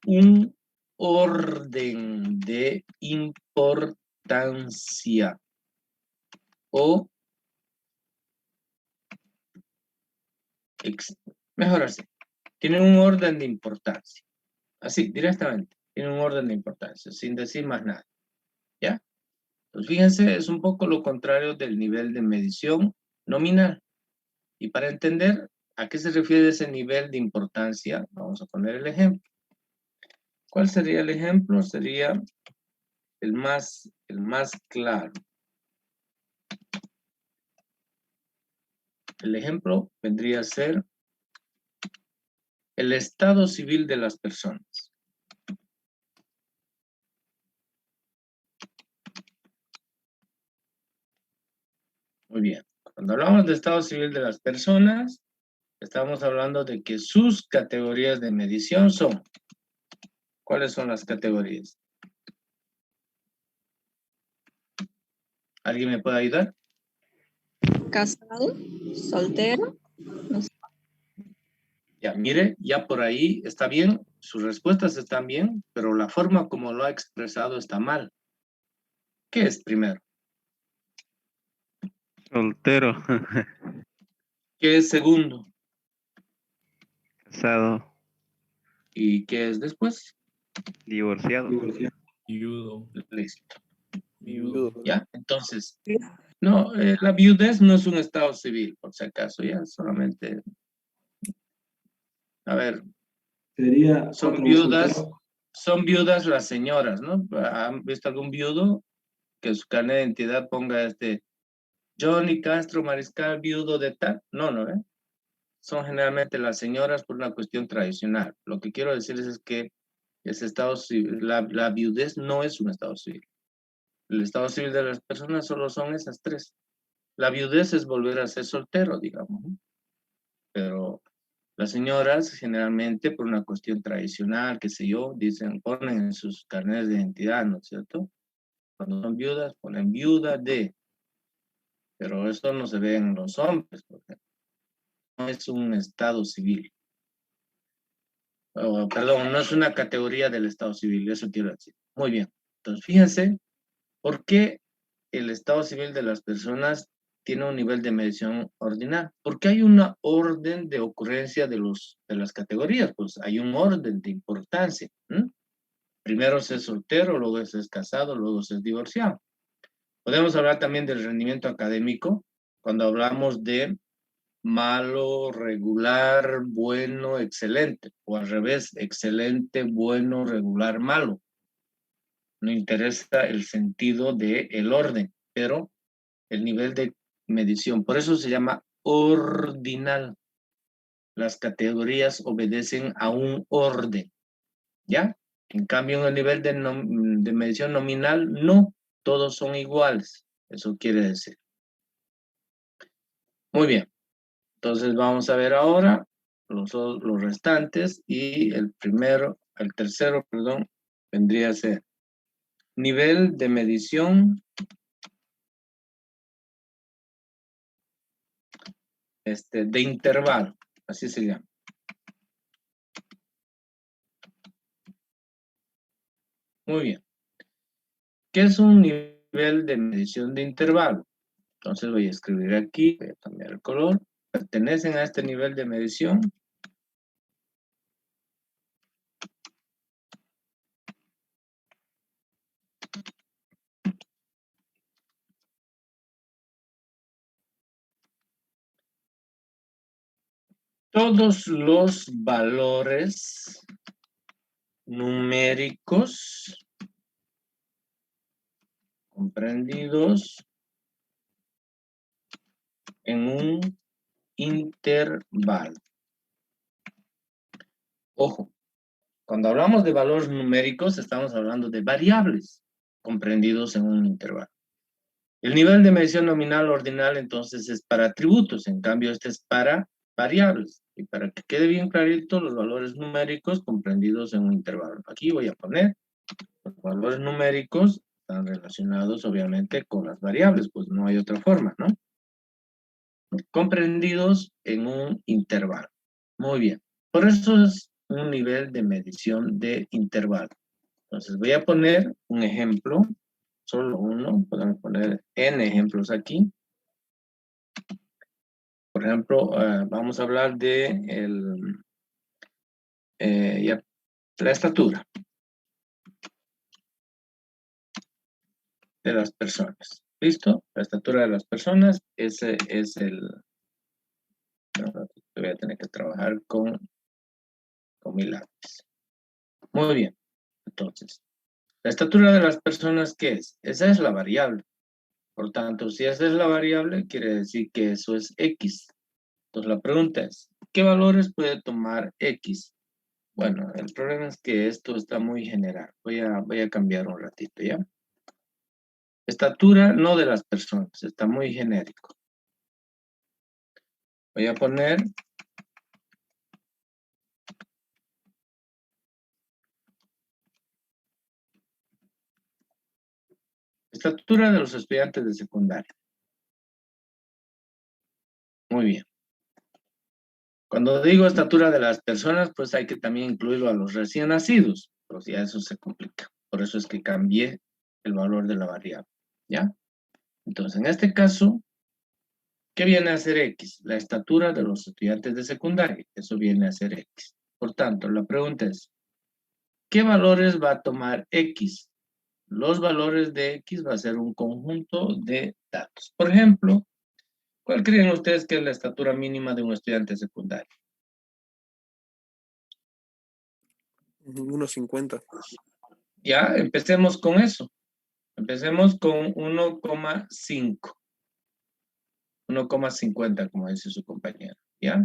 un orden de importancia o, mejor así, tienen un orden de importancia. Así, directamente, tienen un orden de importancia, sin decir más nada. ¿Ya? Pues fíjense, es un poco lo contrario del nivel de medición nominal. Y para entender a qué se refiere ese nivel de importancia, vamos a poner el ejemplo. ¿Cuál sería el ejemplo? Sería el más claro. El ejemplo vendría a ser el estado civil de las personas. Muy bien. Cuando hablamos de estado civil de las personas, estamos hablando de que sus categorías de medición son. ¿Cuáles son las categorías? ¿Alguien me puede ayudar? Casado, soltero, no sé. Ya, mire, ya por ahí está bien, sus respuestas están bien, pero la forma como lo ha expresado está mal. ¿Qué es primero? Soltero. ¿Qué es segundo? Casado. ¿Y qué es después? Divorciado. Viudo. Listo. Viudo. Ya, entonces, no, la viudez no es un estado civil, por si acaso, ya, solamente, a ver, Sería son viudas las señoras, ¿no? ¿Han visto algún viudo que su carnet de identidad ponga Johnny Castro Mariscal, viudo de tal? No, ¿no? Son generalmente las señoras por una cuestión tradicional. Lo que quiero decirles es que ese estado civil, la viudez no es un estado civil. El estado civil de las personas solo son esas tres. La viudez es volver a ser soltero, digamos, ¿no? Pero las señoras generalmente por una cuestión tradicional, qué sé yo, dicen, ponen en sus carnets de identidad, ¿no es cierto? Cuando son viudas, ponen viuda de, pero eso no se ve en los hombres, porque no es un estado civil. Perdón, no es una categoría del estado civil, eso quiero decir. Muy bien, entonces fíjense, ¿por qué el estado civil de las personas tiene un nivel de medición ordinal? Porque hay una orden de ocurrencia de las categorías, pues hay un orden de importancia. Primero se es soltero, luego se es casado, luego se es divorciado. Podemos hablar también del rendimiento académico, cuando hablamos de malo, regular, bueno, excelente, o al revés, excelente, bueno, regular, malo. No interesa el sentido del orden, pero el nivel de medición. Por eso se llama ordinal. Las categorías obedecen a un orden, ¿ya? En cambio, en el nivel de medición nominal, no, todos son iguales. Eso quiere decir. Muy bien. Entonces vamos a ver ahora los restantes y el tercero, perdón, vendría a ser nivel de medición de intervalo, así se llama. Muy bien. ¿Qué es un nivel de medición de intervalo? Entonces voy a escribir aquí, voy a cambiar el color. Pertenecen a este nivel de medición. Todos los valores numéricos comprendidos en un intervalo. Ojo, cuando hablamos de valores numéricos estamos hablando de variables comprendidos en un intervalo. El nivel de medición nominal ordinal entonces es para atributos, en cambio este es para variables. Y para que quede bien clarito, los valores numéricos comprendidos en un intervalo. Aquí voy a poner los valores numéricos están relacionados obviamente con las variables, pues no hay otra forma, ¿no? Comprendidos en un intervalo. Muy bien. Por eso es un nivel de medición de intervalo. Entonces voy a poner un ejemplo, solo uno, podemos poner n ejemplos aquí. Por ejemplo, vamos a hablar de la estatura de las personas. ¿Listo? La estatura de las personas, ese es el... Voy a tener que trabajar con mi lápiz. Muy bien. Entonces, la estatura de las personas, ¿qué es? Esa es la variable. Por tanto, si esa es la variable, quiere decir que eso es X. Entonces, la pregunta es, ¿qué valores puede tomar X? Bueno, el problema es que esto está muy general. Voy a cambiar un ratito, ¿ya? Estatura no de las personas, está muy genérico. Voy a poner estatura de los estudiantes de secundaria. Muy bien. Cuando digo estatura de las personas, pues hay que también incluirlo a los recién nacidos, pero si a eso se complica. Por eso es que cambié el valor de la variable, ¿ya? Entonces, en este caso, ¿qué viene a ser X? La estatura de los estudiantes de secundaria. Eso viene a ser X. Por tanto, la pregunta es, ¿qué valores va a tomar X? Los valores de X va a ser un conjunto de datos. Por ejemplo, ¿cuál creen ustedes que es la estatura mínima de un estudiante secundario? 1.50. Ya, empecemos con eso. Empecemos con 1,5. 1,50, como dice su compañero, ¿ya?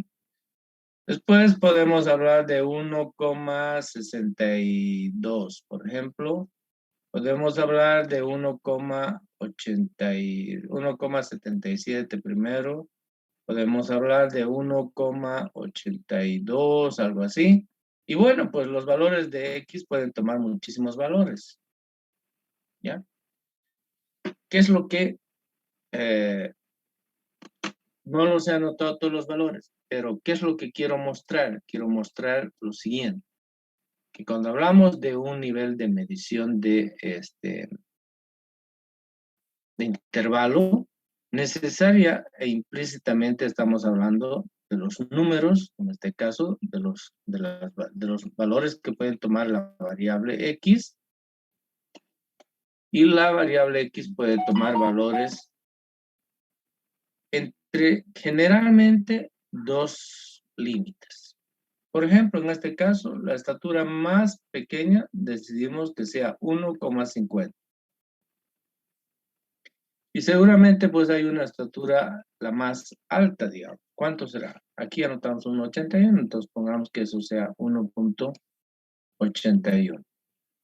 Después podemos hablar de 1,62, por ejemplo. Podemos hablar de 1,77 primero. Podemos hablar de 1,82, algo así. Y bueno, pues los valores de X pueden tomar muchísimos valores, ¿ya? ¿Qué es lo que... no los he anotado todos los valores, pero ¿qué es lo que quiero mostrar? Quiero mostrar lo siguiente, que cuando hablamos de un nivel de medición de intervalo, necesaria e implícitamente estamos hablando de los números, en este caso, de los valores que pueden tomar la variable X, y la variable X puede tomar valores entre generalmente dos límites. Por ejemplo, en este caso, la estatura más pequeña decidimos que sea 1,50. Y seguramente pues hay una estatura la más alta, digamos. ¿Cuánto será? Aquí anotamos 1,81, entonces pongamos que eso sea 1,81.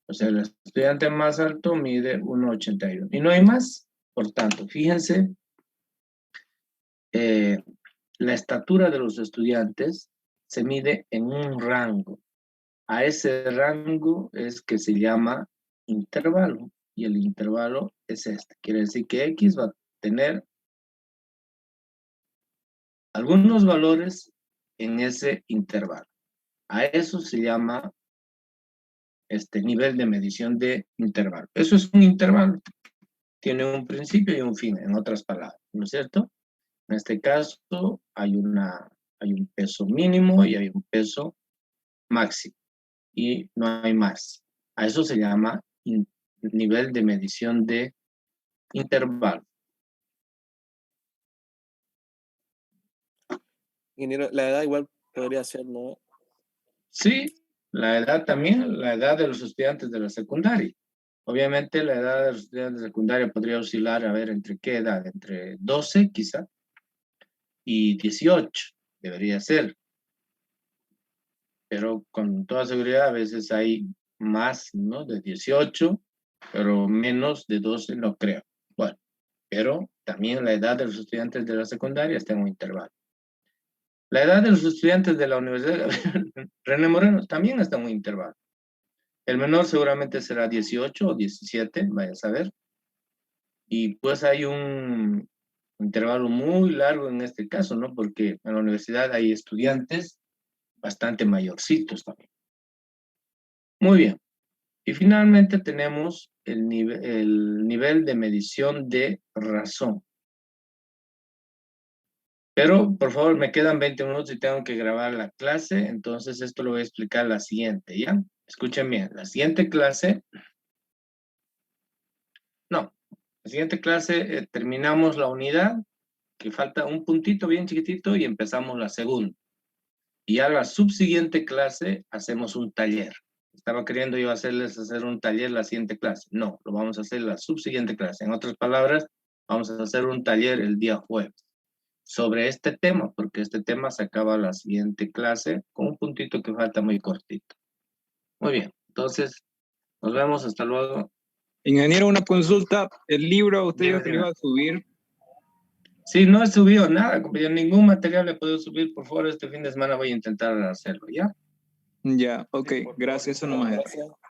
O sea, el estudiante más alto mide 1,81. Y no hay más. Por tanto, fíjense, la estatura de los estudiantes se mide en un rango. A ese rango es que se llama intervalo. Y el intervalo es este. Quiere decir que X va a tener algunos valores en ese intervalo. A eso se llama nivel de medición de intervalo. Eso es un intervalo. Tiene un principio y un fin, en otras palabras. ¿no es cierto? En este caso hay un peso mínimo y hay un peso máximo y no hay más. A eso se llama nivel de medición de intervalo. Ingeniero, la edad igual podría ser, ¿no? Sí, la edad también, la edad de los estudiantes de la secundaria. Obviamente la edad de los estudiantes de secundaria podría oscilar, a ver, ¿entre qué edad? Entre 12 quizá y 18 debería ser. Pero con toda seguridad a veces hay más, ¿no? De 18, pero menos de 12 no creo. Bueno, pero también la edad de los estudiantes de la secundaria está en un intervalo. La edad de los estudiantes de la universidad, René Moreno, también está en un intervalo. El menor seguramente será 18 o 17, vaya a saber. Y pues hay un intervalo muy largo en este caso, ¿no? Porque en la universidad hay estudiantes bastante mayorcitos también. Muy bien. Y finalmente tenemos el nivel de medición de razón. Pero, por favor, me quedan 20 minutos y tengo que grabar la clase, entonces esto lo voy a explicar la siguiente, ¿ya? Escuchen bien, la siguiente clase terminamos la unidad, que falta un puntito bien chiquitito y empezamos la segunda. Y a la subsiguiente clase hacemos un taller. Estaba queriendo yo hacerles hacer un taller la siguiente clase. No, lo vamos a hacer la subsiguiente clase. En otras palabras, vamos a hacer un taller el día jueves sobre este tema, porque este tema se acaba la siguiente clase con un puntito que falta muy cortito. Muy bien, entonces nos vemos, hasta luego. Ingeniero, una consulta. El libro usted Dime, dijo que lo iba a subir. Sí, no he subido nada, compañero, ningún material le puedo subir. Por favor, este fin de semana voy a intentar hacerlo, ¿ya? Ya, ok, gracias, eso nomás era. Gracias.